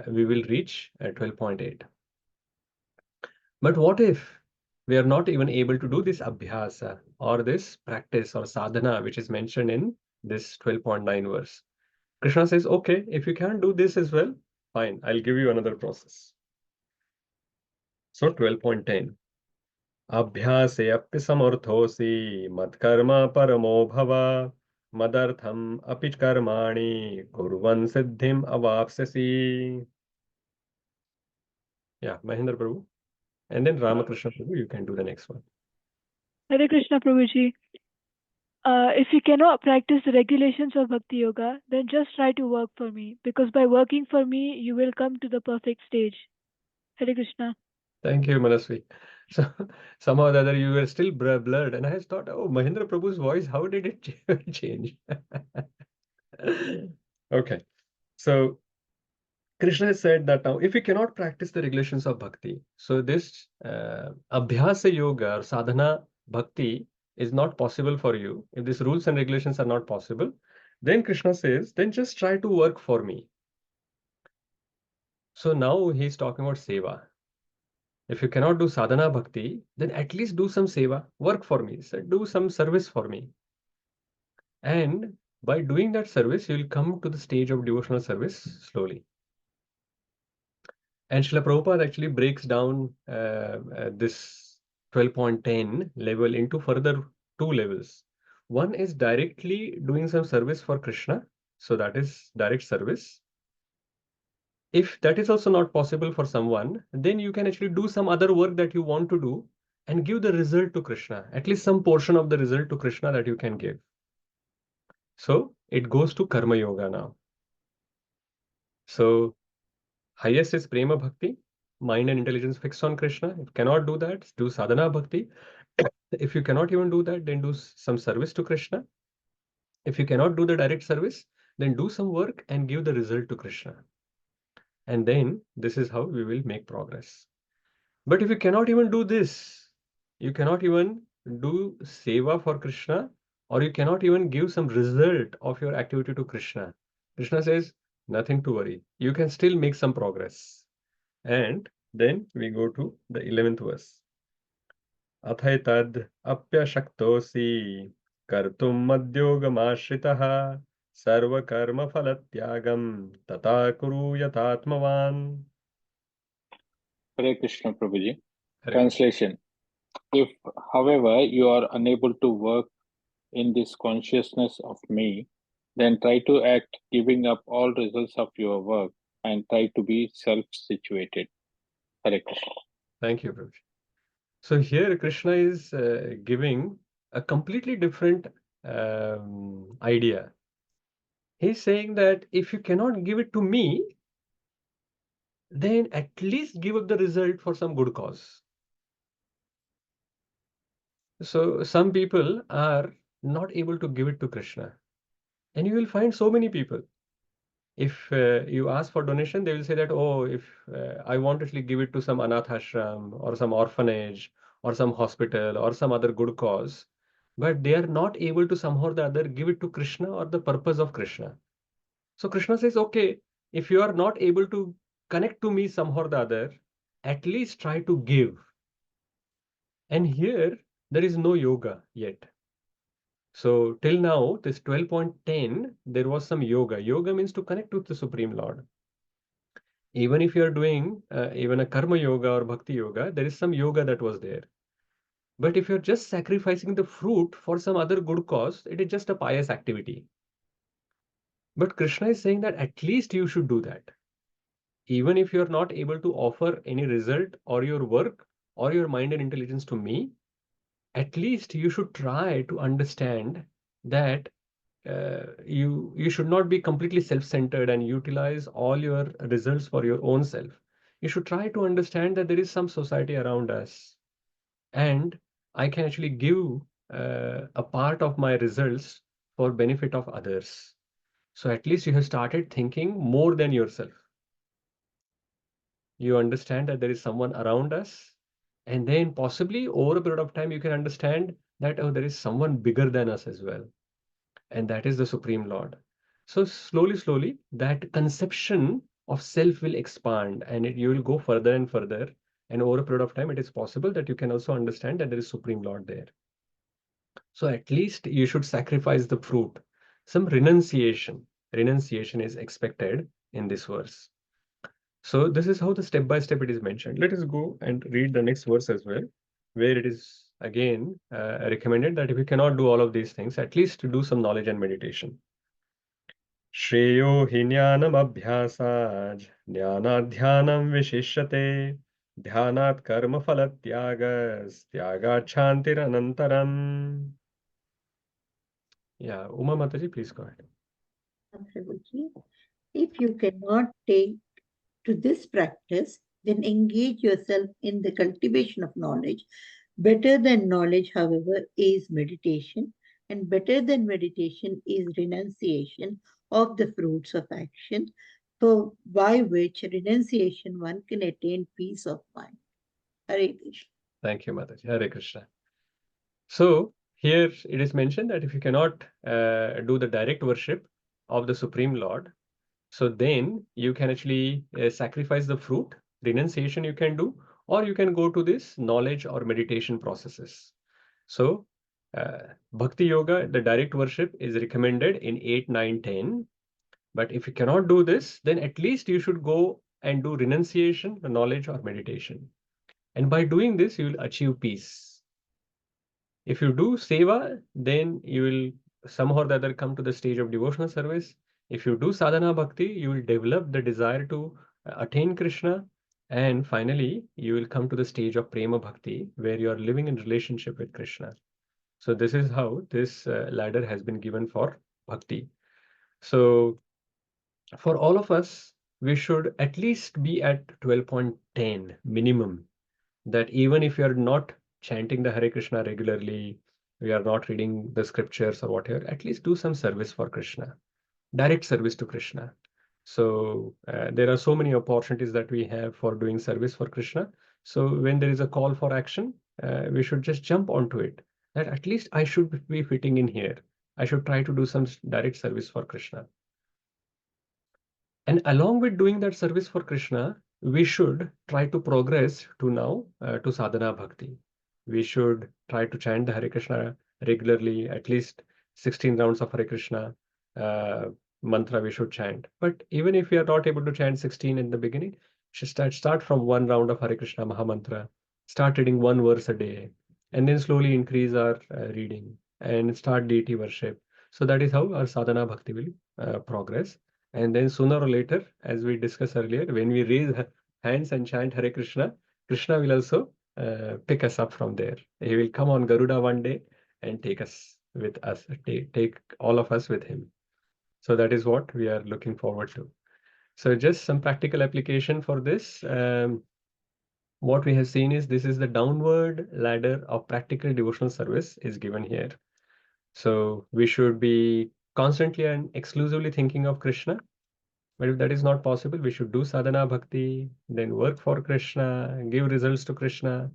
S1: we will reach 12.8. But what if we are not even able to do this abhyasa or this practice or sadhana, which is mentioned in this 12.9 verse? Krishna says, okay, if you can't do this as well, fine, I'll give you another process. So 12.10. Abhyase appi samurthosi madkarma paramo bhava madartham api karmani kurvan siddhim avapsasi. Yeah, Mahendra Prabhu. And then Ramakrishna Prabhu, you can do the next one.
S10: Hare Krishna Prabhuji. If you cannot practice the regulations of Bhakti Yoga, then just try to work for me, because by working for me, you will come to the perfect stage. Hare Krishna.
S1: Thank you, Manasvi. So somehow or the other you were still blurred, and I thought, oh, Mahendra Prabhu's voice, how did it change? Okay, so Krishna has said that now if you cannot practice the regulations of bhakti, so this abhyasa yoga or sadhana bhakti is not possible for you. If these rules and regulations are not possible, then Krishna says, then just try to work for me. So now he's talking about seva. If you cannot do sadhana bhakti, then at least do some seva, work for me, so do some service for me. And by doing that service, you will come to the stage of devotional service slowly. And Srila Prabhupada actually breaks down this 12.10 level into further two levels. One is directly doing some service for Krishna. So that is direct service. If that is also not possible for someone, then you can actually do some other work that you want to do and give the result to Krishna, at least some portion of the result to Krishna that you can give. So it goes to Karma Yoga now. So highest is Prema Bhakti, mind and intelligence fixed on Krishna. If you cannot do that, do Sadhana Bhakti. If you cannot even do that, then do some service to Krishna. If you cannot do the direct service, then do some work and give the result to Krishna. And then this is how we will make progress. But if you cannot even do this, you cannot even do seva for Krishna, or you cannot even give some result of your activity to Krishna. Krishna says, nothing to worry. You can still make some progress. And then we go to the 11th verse. Athaitad apyashaktosi kartum madyogamashritah sarva karma phalatyagam tata kuru yatatmavan.
S11: Hare Krishna Prabhuji.
S1: Hare
S11: Translation. If, however, you are unable to work in this consciousness of me, then try to act giving up all results of your work and try to be self-situated. Hare Krishna.
S1: Thank you, Prabhuji. So here Krishna is giving a completely different idea. He's saying that if you cannot give it to me, then at least give up the result for some good cause. So some people are not able to give it to Krishna. And you will find so many people. If you ask for donation, they will say that, oh, if I want to actually give it to some anath ashram or some orphanage or some hospital or some other good cause, but they are not able to somehow or the other give it to Krishna or the purpose of Krishna. So Krishna says, okay, if you are not able to connect to me somehow or the other, at least try to give. And here, there is no yoga yet. So till now, this 12.10, there was some yoga. Yoga means to connect with the Supreme Lord. Even if you are doing even a karma yoga or bhakti yoga, there is some yoga that was there. But if you're just sacrificing the fruit for some other good cause, it is just a pious activity. But Krishna is saying that at least you should do that. Even if you're not able to offer any result or your work or your mind and intelligence to me, at least you should try to understand that you should not be completely self-centered and utilize all your results for your own self. You should try to understand that there is some society around us, and I can actually give a part of my results for benefit of others. So at least you have started thinking more than yourself. You understand that there is someone around us, and then possibly over a period of time, you can understand that, oh, there is someone bigger than us as well. And that is the Supreme Lord. So slowly, that conception of self will expand, and you will go further and further. And over a period of time, it is possible that you can also understand that there is Supreme Lord there. So at least you should sacrifice the fruit. Some renunciation. Renunciation is expected in this verse. So this is how the step by step it is mentioned. Let us go and read the next verse as well, where it is again recommended that if you cannot do all of these things, at least to do some knowledge and meditation. Shreyo hi jnanam abhyasaj jnanadhyanam vishishyate dhyanat karma phalat tyagas tyagat shantir anantaram. Yeah, Uma Mataji, please go ahead.
S12: Prabhuji, if you cannot take to this practice, then engage yourself in the cultivation of knowledge. Better than knowledge, however, is meditation, and better than meditation is renunciation of the fruits of action, so by which renunciation one can attain peace of mind. Hare Krishna.
S1: Thank you, Mataji. Hare Krishna. So here it is mentioned that if you cannot do the direct worship of the Supreme Lord, so then you can actually sacrifice the fruit, renunciation you can do, or you can go to this knowledge or meditation processes. So Bhakti Yoga, the direct worship is recommended in 8, 9, 10. But if you cannot do this, then at least you should go and do renunciation, knowledge, or meditation. And by doing this, you will achieve peace. If you do seva, then you will somehow or the other come to the stage of devotional service. If you do sadhana bhakti, you will develop the desire to attain Krishna. And finally, you will come to the stage of prema bhakti, where you are living in relationship with Krishna. So this is how this ladder has been given for bhakti. So for all of us, we should at least be at 12.10 minimum, that even if you are not chanting the Hare Krishna regularly, we are not reading the scriptures or whatever, at least do some service for Krishna, direct service to Krishna. So there are so many opportunities that we have for doing service for Krishna. So when there is a call for action, we should just jump onto it. That at least I should be fitting in here. I should try to do some direct service for Krishna. And along with doing that service for Krishna, we should try to progress to now to sadhana bhakti. We should try to chant the Hare Krishna regularly, at least 16 rounds of Hare Krishna mantra we should chant. But even if we are not able to chant 16 in the beginning, we should start from one round of Hare Krishna Maha Mantra, start reading one verse a day, and then slowly increase our reading and start deity worship. So that is how our sadhana bhakti will progress. And then sooner or later, as we discussed earlier, when we raise hands and chant Hare Krishna, Krishna will also pick us up from there. He will come on Garuda one day and take us with us, take all of us with him. So that is what we are looking forward to. So just some practical application for this. What we have seen is this is the downward ladder of practical devotional service is given here. So we should be constantly and exclusively thinking of Krishna. But if that is not possible, we should do sadhana bhakti, then work for Krishna, give results to Krishna,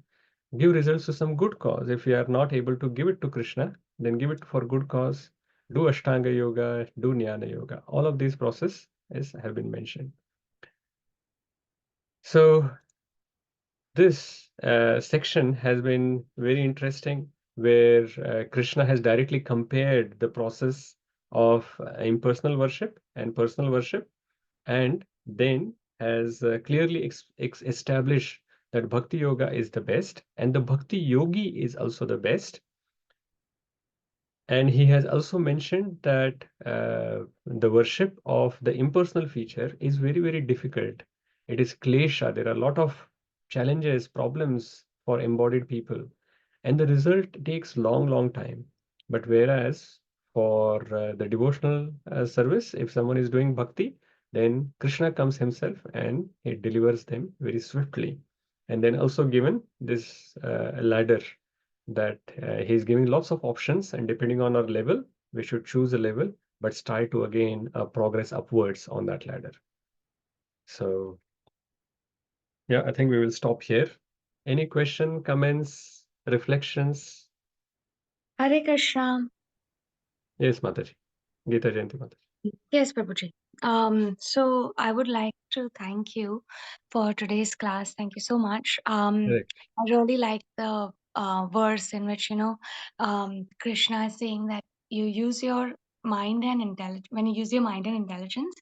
S1: give results to some good cause. If we are not able to give it to Krishna, then give it for good cause. Do Ashtanga Yoga, do Jnana Yoga. All of these processes have been mentioned. So this section has been very interesting, where Krishna has directly compared the process of impersonal worship and personal worship, and then has clearly established that Bhakti Yoga is the best, and the Bhakti Yogi is also the best. And he has also mentioned that the worship of the impersonal feature is very, very difficult. It is klesha. There are a lot of challenges, problems for embodied people, and the result takes long, long time. But whereas for the devotional service, if someone is doing bhakti, then Krishna comes himself and he delivers them very swiftly. And then also given this ladder that he's giving lots of options, and depending on our level, we should choose a level, but try to again progress upwards on that ladder. So yeah, I think we will stop here. Any question, comments, reflections?
S8: Hare Krishna.
S1: Yes, Mataji. Gita Jayanti Mataji.
S8: Yes, Prabhuji. So I would like to thank you for today's class. Thank you so much.
S1: Correct.
S8: I really like the verse in which, Krishna is saying that you use your mind and intelligence. When you use your mind and intelligence,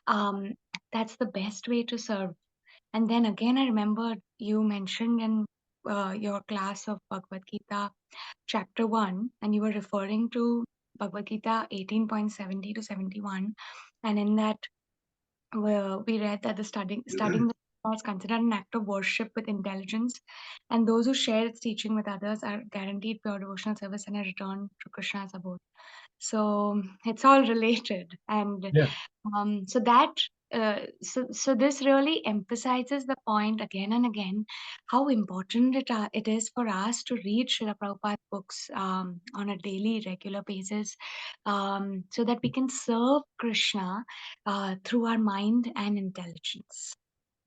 S8: um, that's the best way to serve. And then again, I remember you mentioned in your class of Bhagavad Gita, chapter 1, and you were referring to Bhagavad Gita 18.70 to 71. And in that, we read that the studying the Gita is considered an act of worship with intelligence, and those who share its teaching with others are guaranteed pure devotional service and a return to Krishna's abode. So it's all related, and
S1: Yeah.
S8: so that so this really emphasizes the point again and again how important it is for us to read Srila Prabhupada books on a daily, regular basis, so that we can serve Krishna through our mind and intelligence.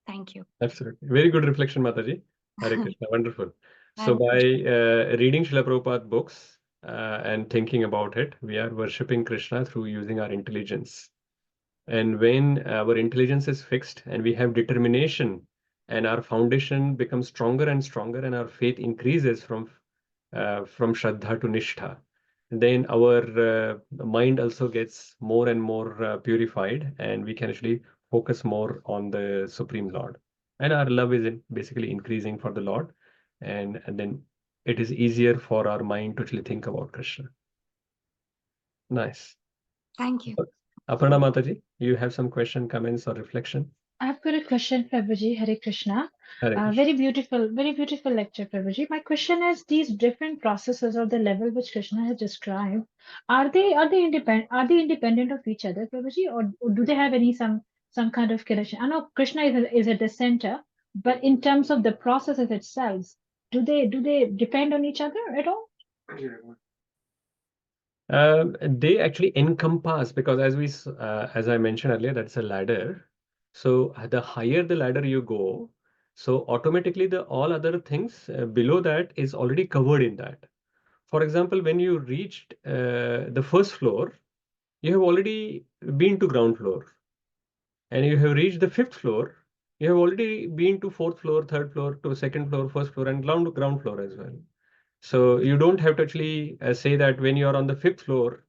S8: Thank you.
S1: Absolutely. Very good reflection, Mataji. Hare Krishna. Wonderful. So
S8: Thank
S1: by
S8: you.
S1: reading Srila Prabhupada books and thinking about it, we are worshipping Krishna through using our intelligence. And when our intelligence is fixed and we have determination and our foundation becomes stronger and stronger and our faith increases from Shraddha to Nishtha, then our mind also gets more and more purified, and we can actually focus more on the Supreme Lord. And our love is basically increasing for the Lord, and then it is easier for our mind to actually think about Krishna. Nice.
S8: Thank you.
S1: Aparna Mataji, you have some question, comments, or reflection?
S4: I've got a question, Prabhuji. Hare Krishna.
S1: Hare Krishna.
S4: Very beautiful lecture, Prabhuji. My question is, these different processes or the level which Krishna has described, are they independent of each other, Prabhuji, or do they have any some kind of connection? I know Krishna is at the center, but in terms of the processes itself, do they depend on each other at all?
S1: They actually encompass, because as I mentioned earlier, that's a ladder. So the higher the ladder you go, so automatically the all other things below that is already covered in that. For example, when you reached the first floor, you have already been to ground floor, and you have reached the fifth floor. You have already been to fourth floor, third floor, to second floor, first floor, and ground floor as well. So you don't have to actually say that when you are on the fifth floor,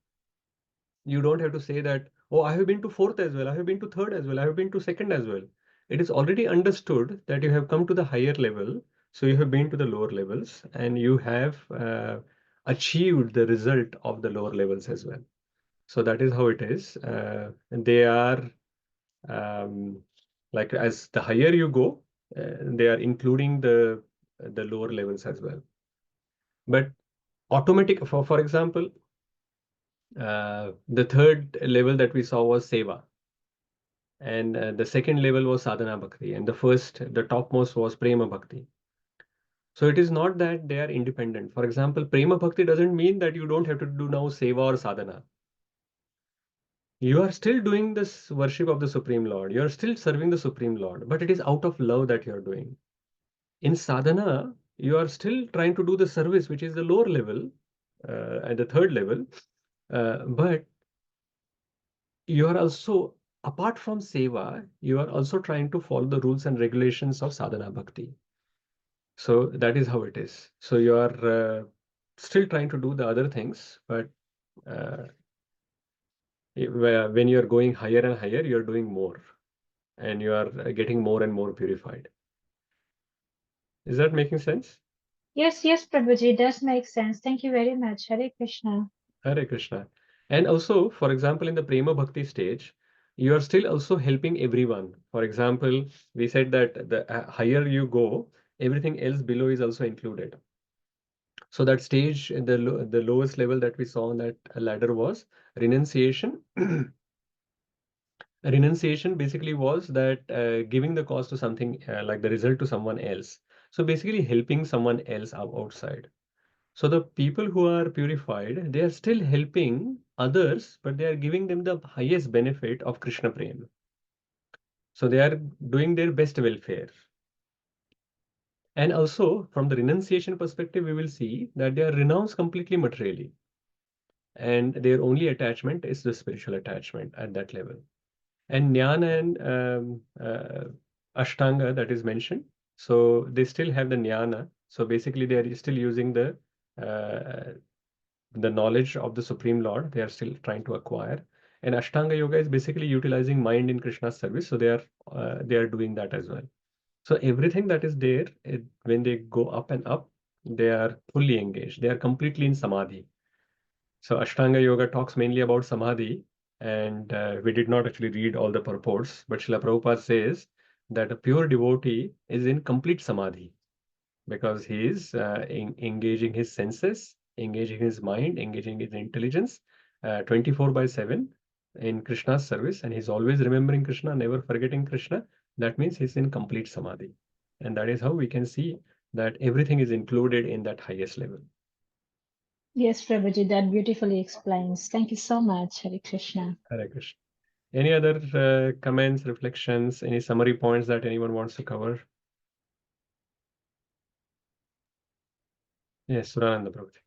S1: you don't have to say that, oh, I have been to fourth as well, I have been to third as well, I have been to second as well. It is already understood that you have come to the higher level, so you have been to the lower levels, and you have achieved the result of the lower levels as well. So that is how it is. And they are like, as the higher you go, they are including the lower levels as well. But automatic, for example, the third level that we saw was seva, and the second level was sadhana bhakti, and the topmost was prema bhakti. So it is not that they are independent. For example, prema bhakti doesn't mean that you don't have to do now seva or sadhana. You are still doing this worship of the Supreme Lord. You are still serving the Supreme Lord, but it is out of love that you are doing. In sadhana, you are still trying to do the service, which is the lower level, at the third level, but you are also, apart from seva, you are also trying to follow the rules and regulations of sadhana bhakti. So that is how it is. So you are still trying to do the other things, but when you are going higher and higher, you are doing more, and you are getting more and more purified. Is that making sense?
S4: Yes, Prabhuji, does make sense. Thank you very much. Hare Krishna.
S1: Hare Krishna. And also, for example, in the Prema Bhakti stage, you are still also helping everyone. For example, we said that the higher you go, everything else below is also included. So that stage, the lowest level that we saw on that ladder was renunciation. Renunciation basically was that giving the cause to something, like the result to someone else. So basically helping someone else outside. So the people who are purified, they are still helping others, but they are giving them the highest benefit of Krishna Prema. So they are doing their best welfare. And also from the renunciation perspective, we will see that they are renounced completely materially. And their only attachment is the spiritual attachment at that level. And Jnana and Ashtanga that is mentioned. So they still have the Jnana. So basically they are still using the knowledge of the Supreme Lord. They are still trying to acquire. And Ashtanga Yoga is basically utilizing mind in Krishna's service. So they are doing that as well. So everything that is there, when they go up and up, they are fully engaged. They are completely in Samadhi. So Ashtanga Yoga talks mainly about Samadhi, and we did not actually read all the purports, but Srila Prabhupada says that a pure devotee is in complete Samadhi because he is engaging his senses, engaging his mind, engaging his intelligence 24/7 in Krishna's service, and he's always remembering Krishna, never forgetting Krishna. That means he's in complete Samadhi. And that is how we can see that everything is included in that highest level.
S4: Yes, Prabhuji, that beautifully explains. Thank you so much, Hare Krishna.
S1: Hare Krishna. Any other comments, reflections, any summary points that anyone wants to cover? Yes, Surananda Prabhuji.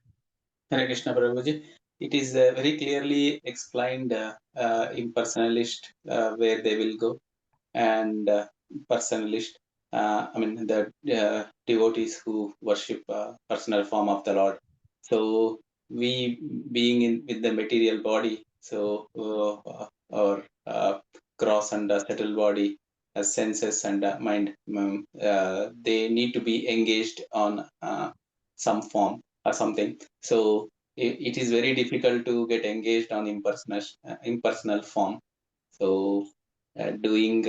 S6: Hare Krishna Prabhuji. It is very clearly explained impersonalist where they will go, and personalist. I mean the devotees who worship personal form of the Lord. So we being in with the material body, so our gross and subtle body, senses and mind, they need to be engaged on some form or something. So it is very difficult to get engaged on impersonal form. So doing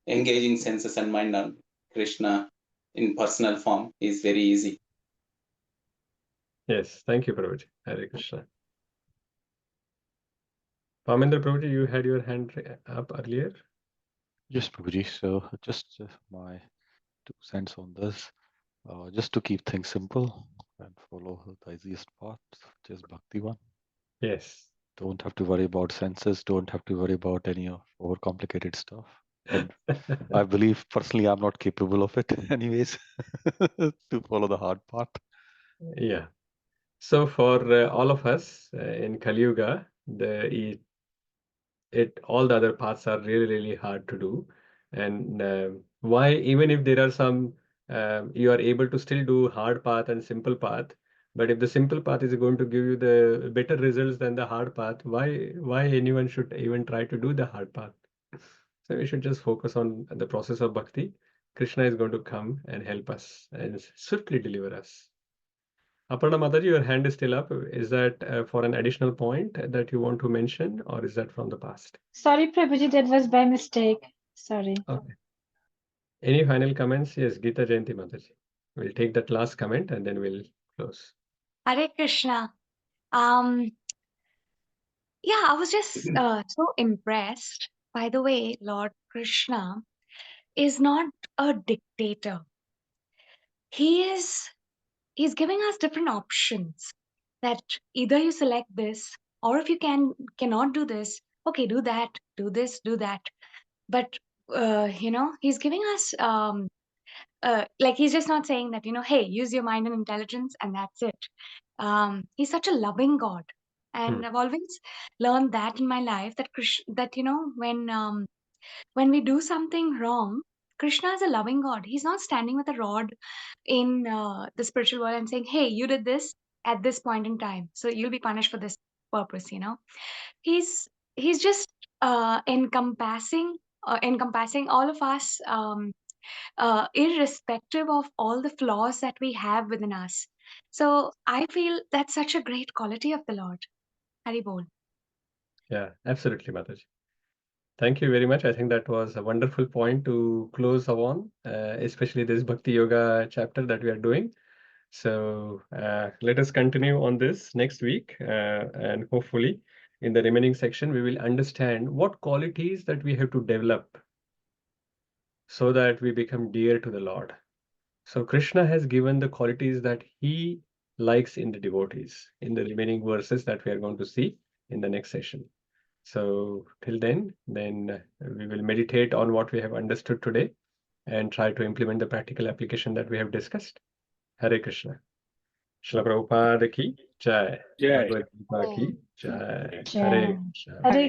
S6: engaging senses and mind on Krishna in personal form is very easy.
S1: Yes, thank you, Prabhuji. Hare Krishna. Pamendra Prabhuji, you had your hand up earlier.
S2: Yes, Prabhuji. So just my 2 cents on this. Just to keep things simple and follow the easiest path, which is Bhakti one.
S1: Yes.
S2: Don't have to worry about senses. Don't have to worry about any of overcomplicated stuff. And I believe personally, I'm not capable of it anyways, to follow the hard part.
S1: Yeah. So for all of us in Kali Yuga, all the other paths are really, really hard to do. And why, even if there are some, you are able to still do hard path and simple path, but if the simple path is going to give you the better results than the hard path, why anyone should even try to do the hard path? So we should just focus on the process of bhakti. Krishna is going to come and help us and swiftly deliver us. Aparna Mataji, your hand is still up. Is that for an additional point that you want to mention, or is that from the past?
S4: Sorry, Prabhuji, that was by mistake. Sorry.
S1: Okay. Any final comments? Yes, Gita Jayanti Mataji. We'll take that last comment and then we'll close.
S8: Hare Krishna. Yeah, I was just so impressed by the way Lord Krishna is not a dictator. He's giving us different options that either you select this, or if you cannot do this, okay, do that, do this, do that. But he's giving us like he's just not saying that, hey, use your mind and intelligence and that's it. He's such a loving God. And I've always learned that in my life that when we do something wrong, Krishna is a loving God. He's not standing with a rod in the spiritual world and saying, hey, you did this at this point in time, so you'll be punished for this purpose. He's just encompassing all of us, irrespective of all the flaws that we have within us. So I feel that's such a great quality of the Lord. Hari Bol.
S1: Yeah, absolutely, Mataji. Thank you very much. I think that was a wonderful point to close on, especially this Bhakti Yoga chapter that we are doing. So let us continue on this next week, and hopefully in the remaining section, we will understand what qualities that we have to develop so that we become dear to the Lord. So Krishna has given the qualities that he likes in the devotees in the remaining verses that we are going to see in the next session. So till then we will meditate on what we have understood today and try to implement the practical application that we have discussed. Hare Krishna. Srila Prabhupada ki jai.
S11: Jai.
S1: Bhagavad Gita ki jai.
S4: Jai.
S1: Hare Krishna.
S10: Hare